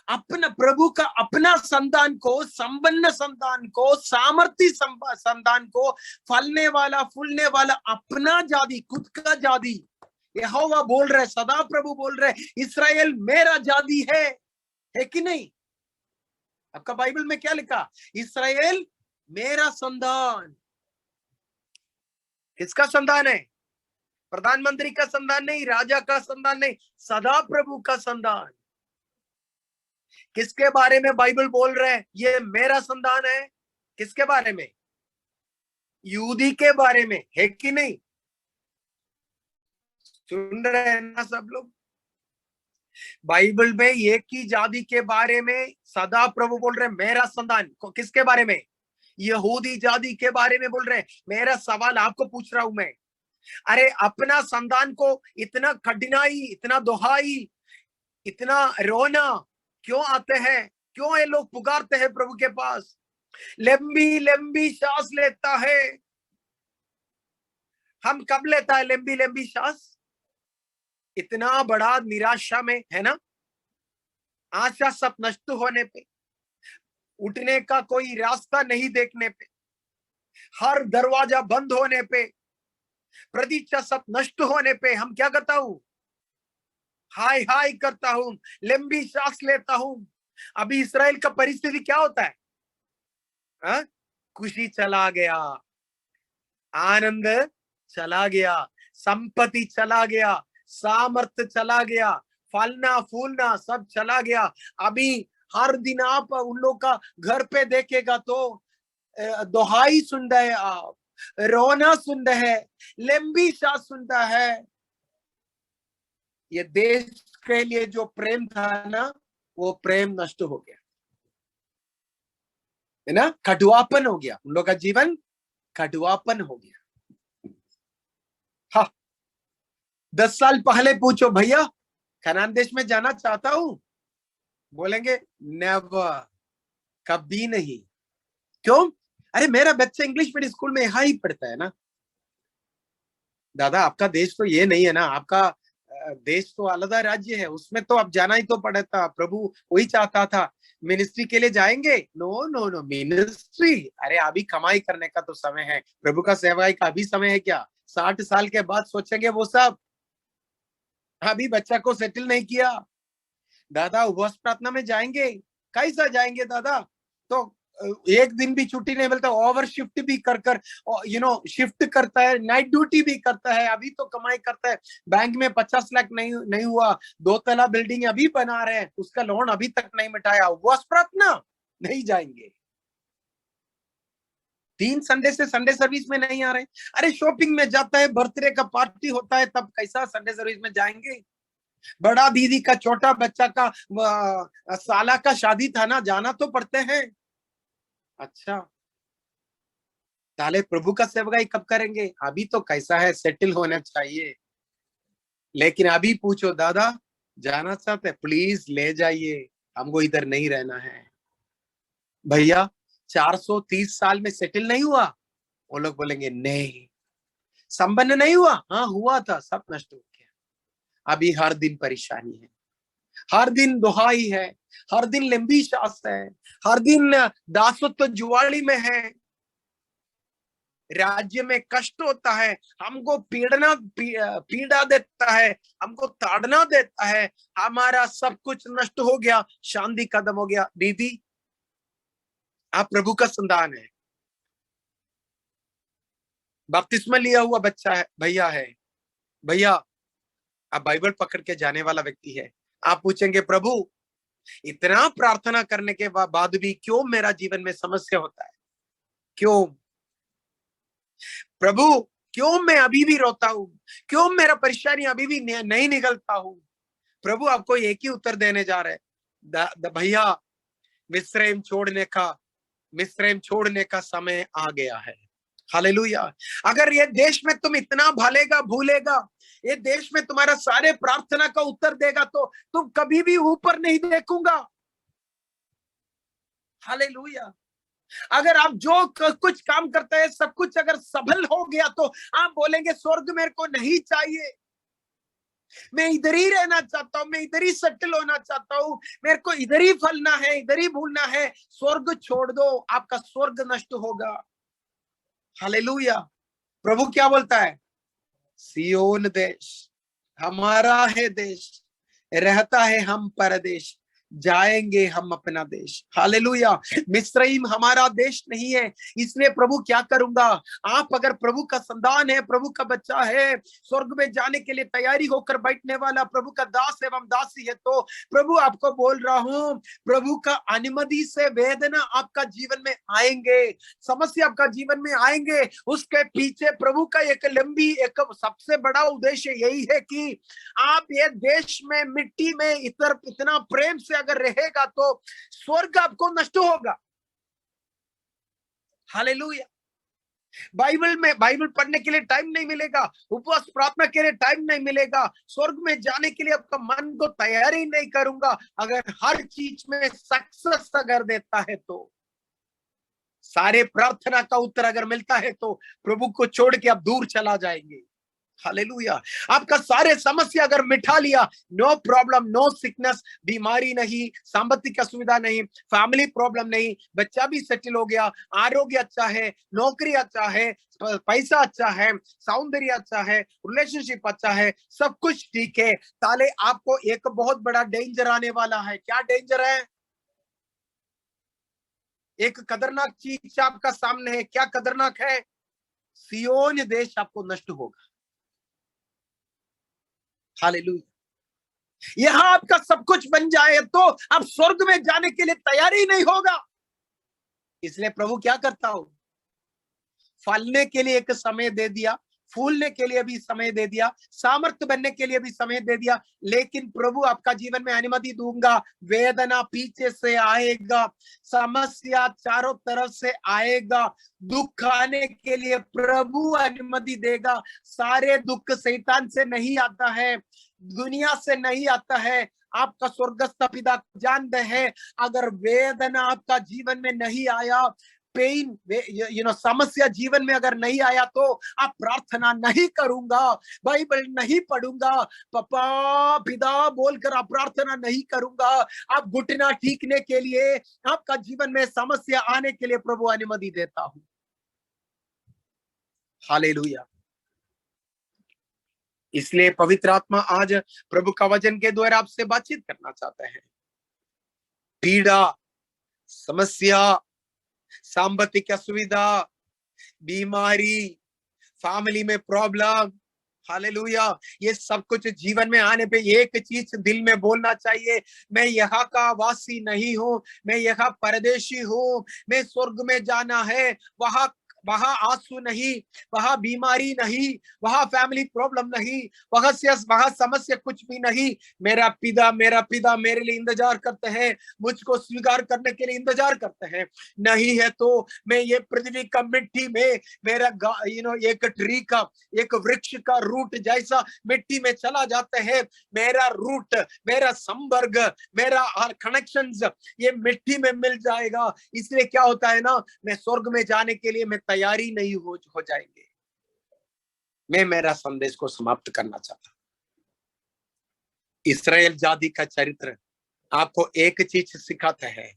अपना प्रभु का अपना संतान को, संपन्न संतान को, सामर्थी संतान को, फलने वाला, फूलने वाला अपना जाति, खुद का जाति, यहोवा बोल रहे, सदा प्रभु बोल रहे, इस्राएल मेरा जाति है कि नहीं? आपका बाइबल में क्या लिखा? इस्राएल मेरा संतान। किसका संतान है? प्रधानमंत्री का संतान नहीं, राजा का संतान नहीं, सदा प्रभु का संतान। किसके बारे में बाइबल बोल रहे हैं ये मेरा संतान है? किसके बारे में? यहूदी के बारे में, है कि नहीं? सुन रहे हैं ना सब लोग? बाइबल में एक ही जाति के बारे में सदा प्रभु बोल रहे हैं मेरा संतान। किसके बारे में? यहूदी जाति के बारे में बोल रहे हैं। मेरा सवाल आपको पूछ रहा हूं मैं, अरे अपना संतान को इतना कठिनाई, इतना दुहाई, इतना रोना क्यों आते हैं? क्यों ये लोग पुकारते हैं प्रभु के पास? लंबी लंबी सांस लेता है। हम कब लेता है लंबी लंबी सांस? इतना बड़ा निराशा में, है ना? आशा सब नष्ट होने पे, उठने का कोई रास्ता नहीं देखने पे, हर दरवाजा बंद होने पे, प्रतीक्षा सब नष्ट होने पे हम क्या करता हूं? हाय हाय करता हूं, लंबी सांस लेता हूं। अभी इस्राएल का परिस्थिति क्या होता है? हा? खुशी चला गया, आनंद चला गया, संपत्ति चला गया, सामर्थ्य चला गया, फलना फूलना सब चला गया। अभी हर दिन आप उन लोग का घर पे देखेगा तो दोहाई सुन रहे, आप रोना सुन रहे, लंबी सांस सुनता है। ये देश के लिए जो प्रेम था ना, वो प्रेम नष्ट हो गया, है ना, कटुआपन हो गया, उन लोग का जीवन कटुआपन हो गया। हाँ, 10 साल पहले पूछो भैया कनान देश में जाना चाहता हूं, बोलेंगे नेवर, कभी नहीं। क्यों? अरे मेरा बच्चा इंग्लिश मीडियम स्कूल में यहाँ ही पढ़ता है ना। दादा आपका देश तो ये नहीं है ना, आपका देश तो अलग राज्य है, उसमें तो अब जाना ही तो पड़ता। प्रभु वही चाहता था, मिनिस्ट्री के लिए जाएंगे, नो नो नो मिनिस्ट्री, अरे अभी कमाई करने का तो समय है, प्रभु का सेवकाई का अभी समय है क्या? 60 साल के बाद सोचेंगे वो सब, अभी बच्चा को सेटल नहीं किया। दादा उपवास प्रार्थना में जाएंगे, कैसा जाएंगे दादा? तो एक दिन भी छुट्टी नहीं मिलता, ओवर शिफ्ट भी कर शिफ्ट करता है, नाइट ड्यूटी भी करता है, अभी तो कमाई करता है। बैंक में 50 लाख नहीं हुआ, 2 तला बिल्डिंग अभी बना रहे हैं, उसका लोन अभी तक नहीं मिटाया, उपवास प्रार्थना नहीं जाएंगे। 3 संडे से संडे सर्विस में नहीं आ रहे। अरे शॉपिंग में जाता है, बर्थडे का पार्टी होता है, तब कैसा संडे सर्विस में जाएंगे? बड़ा दीदी का छोटा बच्चा का साला का शादी था ना, जाना तो पड़ते हैं। अच्छा, ताले प्रभु का सेवकाई कब करेंगे? अभी तो कैसा है, सेटल होना चाहिए। लेकिन अभी पूछो दादा जाना चाहते, प्लीज ले जाइए, हमको इधर नहीं रहना है। भैया 430 साल में सेटल नहीं हुआ, वो लोग बोलेंगे नहीं। संबंध नहीं हुआ, हाँ हुआ था, सब नष्ट हो गया। अभी हर दिन परेशानी है, हर दिन दुहाई है, हर दिन लंबी सांस है, हर दिन दासत्व जुआड़ी में है, राज्य में कष्ट होता है, हमको पीड़ा देता है, हमको ताड़ना देता है, हमारा सब कुछ नष्ट हो गया, शांति खत्म हो गया। दीदी आप प्रभु का संतान है, बपतिस्मा लिया हुआ बच्चा है, भैया आप बाइबल पकड़ के जाने वाला व्यक्ति है। आप पूछेंगे प्रभु इतना प्रार्थना करने के बाद भी क्यों मेरा जीवन में समस्या होता है? क्यों प्रभु, क्यों मैं अभी भी रोता हूं? क्यों मेरा परेशानी अभी भी नहीं निकलता हूं? प्रभु आपको एक ही उत्तर देने जा रहे हैं, भैया मिस्रैम छोड़ने का समय आ गया है। हालेलुया। अगर ये देश में तुम इतना भूलेगा, ये देश में तुम्हारा सारे प्रार्थना का उत्तर देगा, तो तुम कभी भी ऊपर नहीं देखूंगा। हालेलुया। अगर आप जो कुछ काम करते हैं सब कुछ अगर सफल हो गया, तो आप बोलेंगे स्वर्ग मेरे को नहीं चाहिए, मैं इधर ही रहना चाहता हूं, मैं इधर ही सेटल होना चाहता हूं, मेरे को इधर ही फलना है, इधर ही भूलना है। स्वर्ग छोड़ दो, आपका स्वर्ग नष्ट होगा। हालेलुया। प्रभु क्या बोलता है? सियोन देश हमारा है देश, रहता है हम परदेश, जाएंगे हम अपना देश। हालेलुया। मिस्रईम हमारा देश नहीं है, इसलिए प्रभु क्या करूंगा? आप अगर प्रभु का संतान है, प्रभु का बच्चा है, स्वर्ग में जाने के लिए तैयारी होकर बैठने वाला प्रभु का दास एवं दासी है, तो प्रभु आपको बोल रहा हूं, प्रभु का अनुमति से वेदना आपका जीवन में आएंगे, समस्या आपका जीवन में आएंगे। उसके पीछे प्रभु का एक सबसे बड़ा उद्देश्य यही है कि आप ये देश में मिट्टी में इतना प्रेम से अगर रहेगा तो स्वर्ग आपको नष्ट होगा। हालेलुया। बाइबल पढ़ने के लिए टाइम नहीं मिलेगा, उपवास प्रार्थना के लिए टाइम नहीं मिलेगा, स्वर्ग में जाने के लिए आपका मन को तैयारी नहीं करूंगा। अगर हर चीज में सक्सेस अगर देता है, तो सारे प्रार्थना का उत्तर अगर मिलता है, तो प्रभु को छोड़ के आप दूर चला जाएंगे। हालेलुया। आपका सारे समस्या अगर मिटा लिया, नो प्रॉब्लम, नो सिकनेस, बीमारी नहीं, साമ്പत्तिक असुविधा नहीं, फैमिली प्रॉब्लम नहीं, बच्चा भी सेटल हो गया, आरोग्य अच्छा है, नौकरी अच्छा है, पैसा अच्छा है, सौंदर्य अच्छा है, रिलेशनशिप अच्छा है, सब कुछ ठीक है, ताले आपको एक बहुत बड़ा डेंजर आने वाला है। क्या डेंजर है? एक खतरनाक चीज आपका सामने है। क्या खतरनाक है? सियोन देश आपको नष्ट होगा। हालेलुया। यहाँ आपका सब कुछ बन जाए तो आप स्वर्ग में जाने के लिए तैयारी नहीं होगा। इसलिए प्रभु क्या करता हो, फलने के लिए एक समय दे दिया, फूलने के लिए भी समय दे दिया, सामर्थ्य बनने के लिए भी समय दे दिया, लेकिन प्रभु आपका जीवन में अनुमति दूंगा, वेदना पीछे से आएगा, समस्या चारों तरफ से आएगा, दुख आने के लिए प्रभु अनुमति देगा। सारे दुख शैतान से नहीं आता है, दुनिया से नहीं आता है, आपका स्वर्गस्थ पिता जानते हैं। अगर वेदना आपका जीवन में नहीं आया, पेन समस्या जीवन में अगर नहीं आया, तो आप प्रार्थना नहीं करूंगा, बाइबल नहीं पढ़ूंगा, पापा पिता बोलकर आप प्रार्थना नहीं करूंगा, आप घुटना ठीकने के लिए, आपका जीवन में समस्या आने के लिए प्रभु अनुमति देता हूं। हालेलुया। इसलिए पवित्र आत्मा आज प्रभु का वचन के द्वारा आपसे बातचीत करना चाहते हैं। पीड़ा, समस्या, सांबत्तिक असुविधा, बीमारी, फैमिली में प्रॉब्लम, हालेलुया, ये सब कुछ जीवन में आने पे एक चीज दिल में बोलना चाहिए, मैं यहाँ का वासी नहीं हूँ, मैं यहाँ परदेशी हूँ, मैं स्वर्ग में जाना है। वहां आंसू नहीं, वहां बीमारी नहीं, वहां फैमिली प्रॉब्लम नहीं, वहां समस्या कुछ भी नहीं। मेरा पिता मेरे लिए इंतजार करते हैं, मुझको स्वीकार करने के लिए इंतजार करते हैं। नहीं है तो मैं ये पृथ्वी का मिट्टी में, मेरा एक ट्री का, एक वृक्ष का रूट जैसा मिट्टी में चला जाता है। मेरा रूट, मेरा संपर्क, मेरा कनेक्शंस ये मिट्टी में मिल जाएगा। इसलिए क्या होता है ना, मैं स्वर्ग में जाने के लिए मैं तैयारी नहीं हो जाएंगे। मैं मेरा संदेश को समाप्त करना चाहता। इस्राएल जाति का चरित्र आपको एक चीज सिखाता है,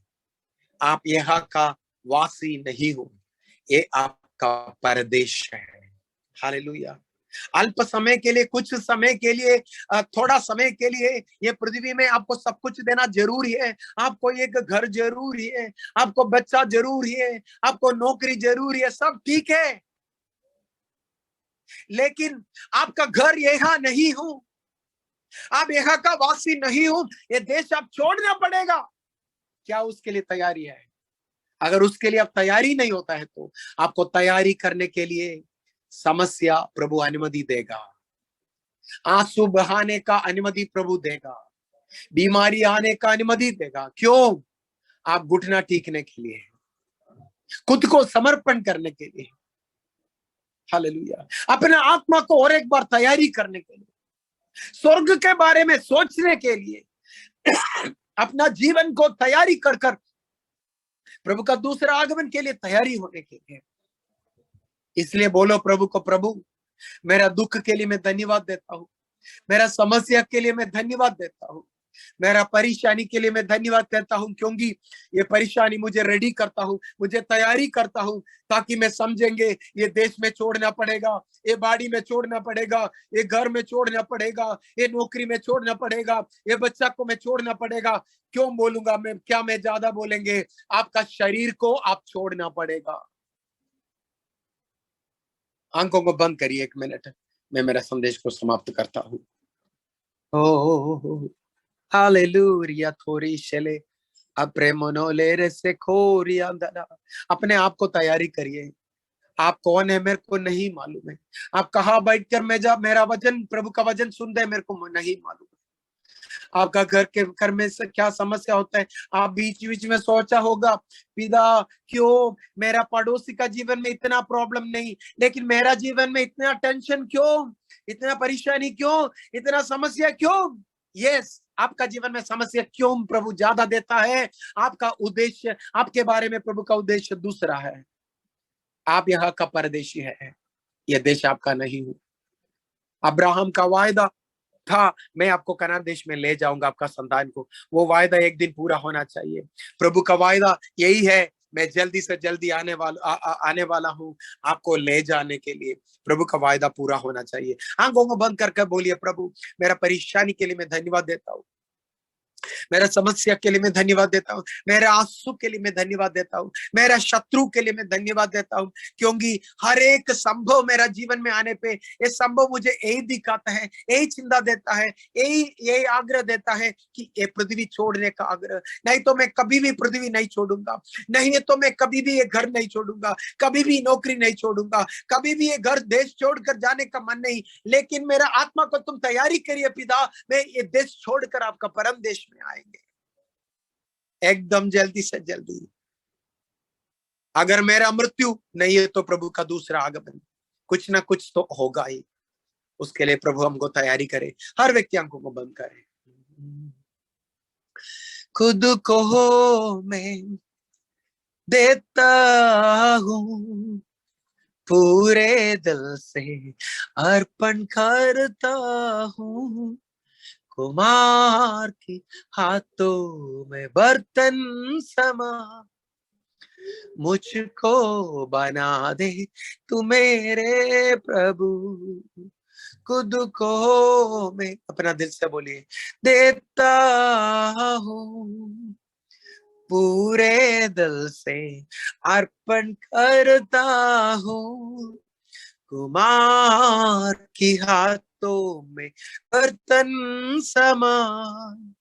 आप यहाँ का वासी नहीं हो, ये आपका परदेश है। हालेलुया। अल्प समय के लिए, कुछ समय के लिए, थोड़ा समय के लिए ये पृथ्वी में आपको सब कुछ देना जरूरी है। आपको एक घर जरूरी है, आपको बच्चा जरूरी है, आपको नौकरी जरूरी है, सब ठीक है, लेकिन आपका घर यहाँ नहीं हो, आप यहाँ का वासी नहीं हो, ये देश आप छोड़ना पड़ेगा। क्या उसके लिए तैयारी है? अगर उसके लिए आप तैयारी नहीं होता है तो आपको तैयारी करने के लिए समस्या प्रभु अनुमति देगा, आंसू बहाने का अनुमति प्रभु देगा, बीमारी आने का अनुमति देगा। क्यों? आप घुटना टीकने के लिए, खुद को समर्पण करने के लिए, हालेलुया, अपने आत्मा को और एक बार तैयारी करने के लिए, स्वर्ग के बारे में सोचने के लिए, अपना जीवन को तैयारी कर प्रभु का दूसरा आगमन के लिए तैयारी होने के लिए। इसलिए बोलो प्रभु को, प्रभु मेरा दुख के लिए मैं धन्यवाद देता हूँ, मेरा समस्या के लिए मैं धन्यवाद देता हूँ, मेरा परेशानी के लिए मैं धन्यवाद देता हूँ, क्योंकि ये परेशानी मुझे रेडी करता हूँ, मुझे तैयारी करता हूँ, ताकि मैं समझेंगे ये देश में छोड़ना पड़ेगा, ये बाड़ी में छोड़ना पड़ेगा, ये घर में छोड़ना पड़ेगा, ये नौकरी में छोड़ना पड़ेगा, ये बच्चा को मैं छोड़ना पड़ेगा। क्यों बोलूंगा मैं? क्या मैं ज्यादा बोलेंगे? आपका शरीर को आप छोड़ना पड़ेगा। आंखों को बंद करिए 1 मिनट, मैं मेरा संदेश को समाप्त करता हूँ। ओ हालेलुया। थोड़ी शले अप्रेमोनोलेरे से खोरिया अंदरा। अपने आप को तैयारी करिए। आप कौन है मेरे को नहीं मालूम है, आप कहाँ बैठकर मेरा वचन, प्रभु का वचन सुन रहे मेरे को नहीं मालूम है। आपका घर में से क्या समस्या होता है, आप बीच बीच में सोचा होगा, पिता क्यों मेरा पड़ोसी का जीवन में इतना प्रॉब्लम नहीं, लेकिन मेरा जीवन में इतना टेंशन क्यों, इतना परेशानी क्यों, इतना समस्या क्यों? यस, आपका जीवन में समस्या क्यों प्रभु ज्यादा देता है? आपका उद्देश्य, आपके बारे में प्रभु का उद्देश्य दूसरा है। आप यहाँ का परदेशी है, यह देश आपका नहीं हो। अब्राहम का वायदा था, मैं आपको कनान देश में ले जाऊंगा आपका संतान को, वो वायदा एक दिन पूरा होना चाहिए। प्रभु का वायदा यही है, मैं जल्दी से जल्दी आने वाला हूँ आपको ले जाने के लिए। प्रभु का वायदा पूरा होना चाहिए। आंखों को बंद करके बोलिए, प्रभु मेरा परेशानी के लिए मैं धन्यवाद देता हूँ, मेरा समस्या के लिए मैं धन्यवाद देता हूँ, मेरे आंसू के लिए मैं धन्यवाद देता हूँ, मेरा शत्रु के लिए मैं धन्यवाद देता हूँ, क्योंकि हर एक संभव मेरा जीवन में आने पे ये संभव मुझे यही दिखाता है, यही चिंता देता है, यही आग्रह देता है कि ये पृथ्वी छोड़ने का आग्रह। नहीं तो मैं कभी भी पृथ्वी नहीं छोड़ूंगा, नहीं तो मैं कभी भी ये घर नहीं छोड़ूंगा, कभी भी नौकरी नहीं छोड़ूंगा, कभी भी ये घर देश छोड़कर जाने का मन नहीं, लेकिन मेरा आत्मा को तुम तैयारी करिए पिता, मैं ये देश छोड़कर आपका परम देश में आएंगे एकदम जल्दी से जल्दी। अगर मेरा मृत्यु नहीं है तो प्रभु का दूसरा आगमन, कुछ ना कुछ तो होगा ही, उसके लिए प्रभु हमको तैयारी करे। हर व्यक्ति आंखों को बंद करे। खुद को मैं देता हूँ, पूरे दिल से अर्पण करता हूँ, कुमार के हाथों में बर्तन समा, मुझको बना दे तू मेरे प्रभु। खुद को मैं, अपना दिल से बोलिए, देता हूँ, पूरे दिल से अर्पण करता हूँ, कुमार की हाथों में बर्तन समान,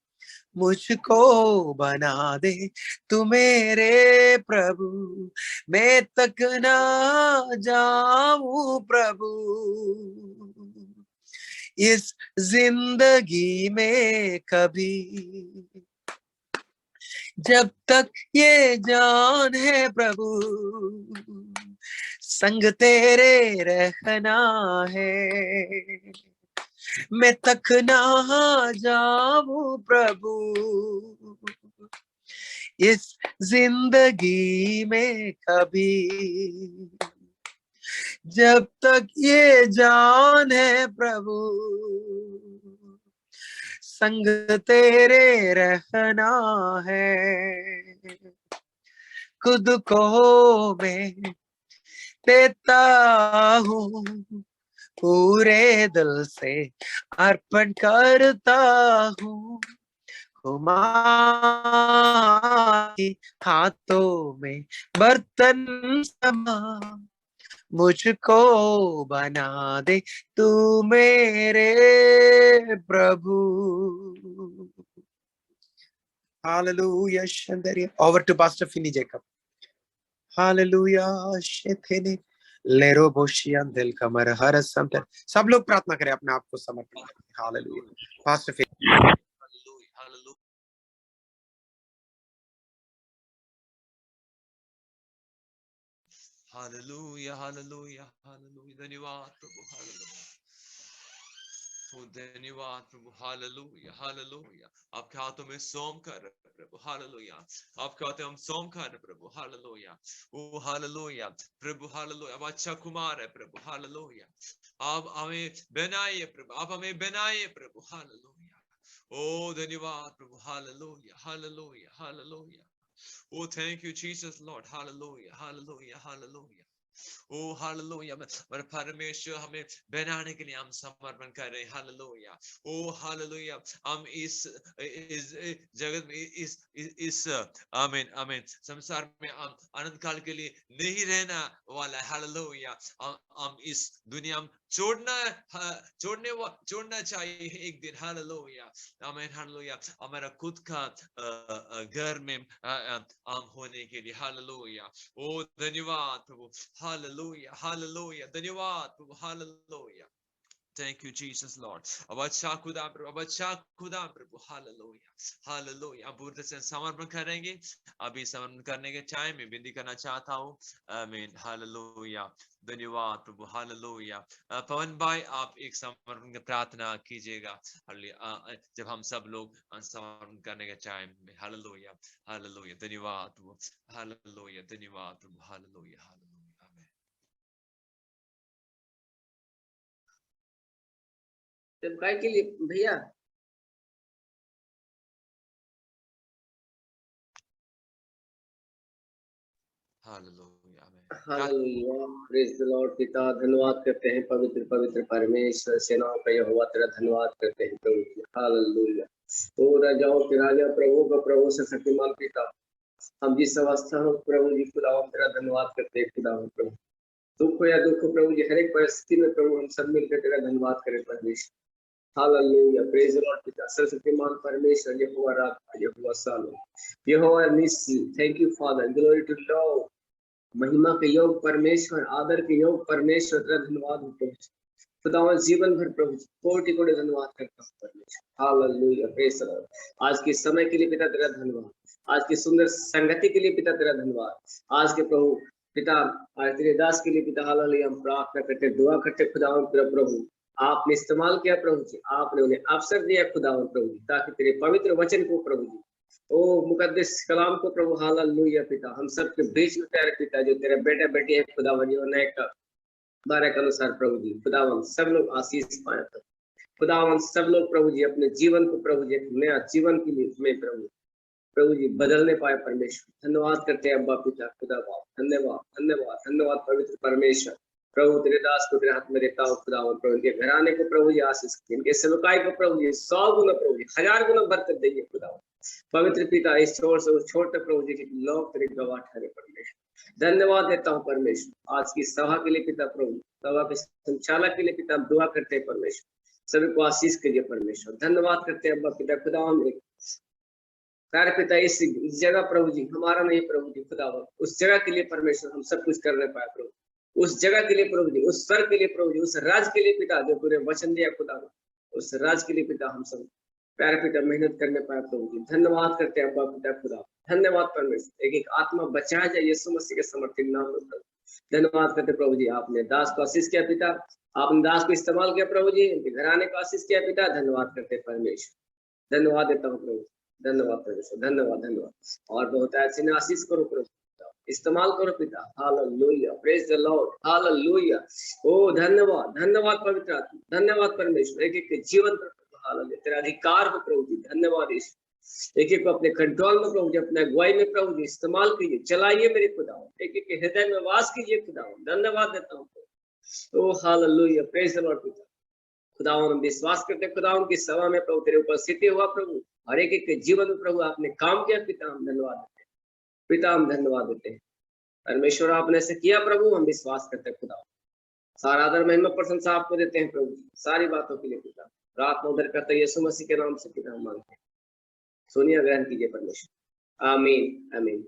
मुझको बना दे तू मेरे प्रभु। मैं तक ना जाऊं प्रभु इस जिंदगी में कभी, जब तक ये जान है प्रभु संग तेरे रहना है। मैं तक ना जाऊं प्रभु इस जिंदगी में कभी, जब तक ये जान है प्रभु संग तेरे रहना है। खुद को मैं देता हूँ, पूरे दिल से अर्पण करता हूँ, हमारे हाथों में बर्तन समा, मुझको बना दे तू मेरे प्रभु। Hallelujah, Shandari. Over to Pastor Finney Jacob. Hallelujah, Shethene. लेरो बोशियान दिल कमर हर संतर। सब लोग प्रार्थना करें, अपने आप को समर्पण करें। हालेलुया। Pastor Finney. हालेलुया हालेलुया हालेलुया। धन्यवाद प्रभु, हालेलुया। धन्यवाद प्रभु, हालेलुया हालेलुया। आपके हाथों में सौंप कर प्रभु, हालेलुया। आपके हाथों में हम सौंप कर प्रभु, हालेलुया। ओ हालेलुया प्रभु, हालेलुया। अब अच्छा कुमार है प्रभु, हालेलुया। आप हमें बनाइए प्रभु, आप हमें बनाइए प्रभु, हालेलुया। ओ धन्यवाद प्रभु, हालेलुया हालेलुया हालेलुया। Oh, thank you, Jesus, Lord. Hallelujah, hallelujah, hallelujah. ओ हालेलुया। पर परमेश्वर हमें बनाने के लिए हम समर्पण कर रहे हैं, हालेलुया। ओ हालेलुया। हम इस जगत में इस आमीन आमीन संसार में हम अनंत काल के लिए नहीं रहना वाला है, हालेलुया। हम इस दुनिया में छोड़ना चाहिए एक दिन, हालेलुया आमीन हालेलुया। हमारा खुद का घर में हम होने के लिए, हालेलुया। ओ धन्यवाद प्रभु, हालेलुया हालेलुया। धन्यवाद प्रभु, hallelujah. Thank you, Jesus, Lord. अब अच्छा खुदा प्रभु, अब अच्छा खुदा प्रभु, हालेलुया हालेलुया। हम पूर्ण से समर्पण करेंगे। अभी समर्पण करने के टाइम में विनती करना चाहता हूँ, आमीन हालेलुया। धन्यवाद प्रभु, हालेलुया। पवन भाई, आप एक समर्पण की प्रार्थना कीजिएगा जब हम सब लोग समर्पण करने के टाइम में, हालेलुया हालेलुया। धन्यवाद प्रभु, हालेलुया। धन्यवाद प्रभु, हालेलुया हालेलुया। काय के लिए भैया? Hallelujah hallelujah, praise the Lord. पिता धन्यवाद करते हैं पवित्र पवित्र परमेश्वर, सेनाओं का यहोवा तेरा धन्यवाद करते हैं प्रभु जी। हालेलुया। ओ राजाओं के राजा, प्रभु का प्रभु, शक्तिमान पिता, हम जिस अवस्था हो प्रभु जी खुदा हम तेरा धन्यवाद करते हैं खुदा प्रभु। दुख हो या दुख हो प्रभु जी, हर एक परिस्थिति में प्रभु हम सब मिलकर तेरा धन्यवाद करें परमेश्वर। हालेलुया, प्रेज द लॉर्ड पिता, सर्वशक्तिमान परमेश्वर, यहोवा राफा, यहोवा सालो, Jehovah Nissi. Thank you father, glory to Lord. महिमा के योग परमेश्वर, आदर के योग परमेश्वर, तेरा धन्यवाद हो प्रभु। खुदावन जीवन भर प्रभु कोटि कोटि धन्यवाद करता हूँ परमेश्वर। Hallelujah, praise the Lord. आज के समय के लिए पिता तेरा धन्यवाद, आज की सुंदर संगति के लिए पिता तेरा धन्यवाद, आज के प्रभु पिता आज तेरे दास के लिए पिता हालेलुया हम प्रार्थना करते, दुआ करते खुदावन तेरा प्रभु। आपने इस्तेमाल किया प्रभु जी, आपने उन्हें अवसर दिया खुदावन प्रभु जी, ताकि तेरे पवित्र वचन को प्रभु जी, ओ मुकद्दस कलाम को प्रभु हालेलुया पिता हम सबके बीच में प्यारे पिता, जो तेरे बेटा बेटी है खुदावन जी, नए का बारह के अनुसार प्रभु जी खुदावन सब लोग आशीष पाए तो खुदावन सब लोग प्रभु जी अपने जीवन को प्रभु जी एक नया जीवन के लिए में प्रभु जी बदलने पाए परमेश्वर। धन्यवाद करते हैं अब्बा पिता खुदा बाप, धन्यवाद धन्यवाद धन्यवाद पवित्र परमेश्वर। प्रभु तेरे दास को तेरे हाथ में देता हूँ खुदावन प्रभु, इनके घराने को प्रभु जी आशीष, इनके सेवकाई को प्रभु जी 100 गुना प्रभु जी 1000 गुना बरकत देंगे खुदावन पवित्र पिता। इस छोर से उस छोर तक प्रभु जी के लोग तेरे गवाह ठहरे परमेश्वर। धन्यवाद देता हूँ परमेश्वर आज की सभा के लिए पिता प्रभु, सभा के संचालक के लिए पिता दुआ करते हैं परमेश्वर, सभी को आशीष कीजिए परमेश्वर। धन्यवाद करते हैं अब्बा पिता खुदावन प्यारे पिता, इस जगह प्रभु जी हमारा नहीं प्रभु जी खुदावन, उस जगह के लिए परमेश्वर हम सब कुछ कर रहे पाए प्रभु, उस जगह के लिए प्रभु जी, उस स्वर के लिए प्रभु जी, उस राज के लिए पिता जो पूरे वचन दिया खुदावन, उस राज के लिए पिता हम सब प्यारे पिता मेहनत करने पाए प्रभु जी। धन्यवाद करते हैं अब्बा पिता खुदा, धन्यवाद परमेश्वर। एक एक आत्मा बचाया जाए यीशु मसीह के समर्थित नाम में प्रभु। धन्यवाद करते प्रभु जी, आपने दास को आशीष किया पिता, आपने दास को इस्तेमाल किया प्रभु जी, उनके घराने को आशीष किया पिता। धन्यवाद करते परमेश्वर, धन्यवाद देता हूँ प्रभु, धन्यवाद परमेश्वर, धन्यवाद धन्यवाद। और बहुत ऐसे ने आशीष करो प्रभु, इस्तेमाल करो पिता। हालेलुया, प्रेज द लॉर्ड, हालेलुया। ओ धन्यवाद धन्यवाद पवित्र आत्मा, धन्यवाद परमेश्वर। एक एक के जीवन पर हालेलुया तेरा अधिकार हो प्रभु जी, धन्यवाद यीशु। एक एक को अपने कंट्रोल में प्रभु जी, अपने अगुवाई में प्रभु जी इस्तेमाल कीजिए, चलाइए मेरे खुदावन, एक एक के हृदय में वास कीजिए खुदावन। धन्यवाद देता हूँ प्रभु। ओ हालेलुया, प्रेज द लॉर्ड पिता। खुदावन हम विश्वास करते खुदावन की सभा में प्रभु तेरे उपस्थिति हुआ प्रभु, हर एक के जीवन में प्रभु आपने काम किया पिता, हम धन्यवाद देते हैं पिता, हम धन्यवाद देते हैं परमेश्वर। आपने ऐसे किया प्रभु, हम विश्वास करते हैं खुदा। सारा आदर महिमा प्रशंसा आपको देते हैं प्रभु जी, सारी बातों के लिए पिता। रात में उधर करते यीशु मसीह के नाम से पिता हम मांगते हैं, सुनिए ग्रहण कीजिए परमेश्वर। आमीन आमीन।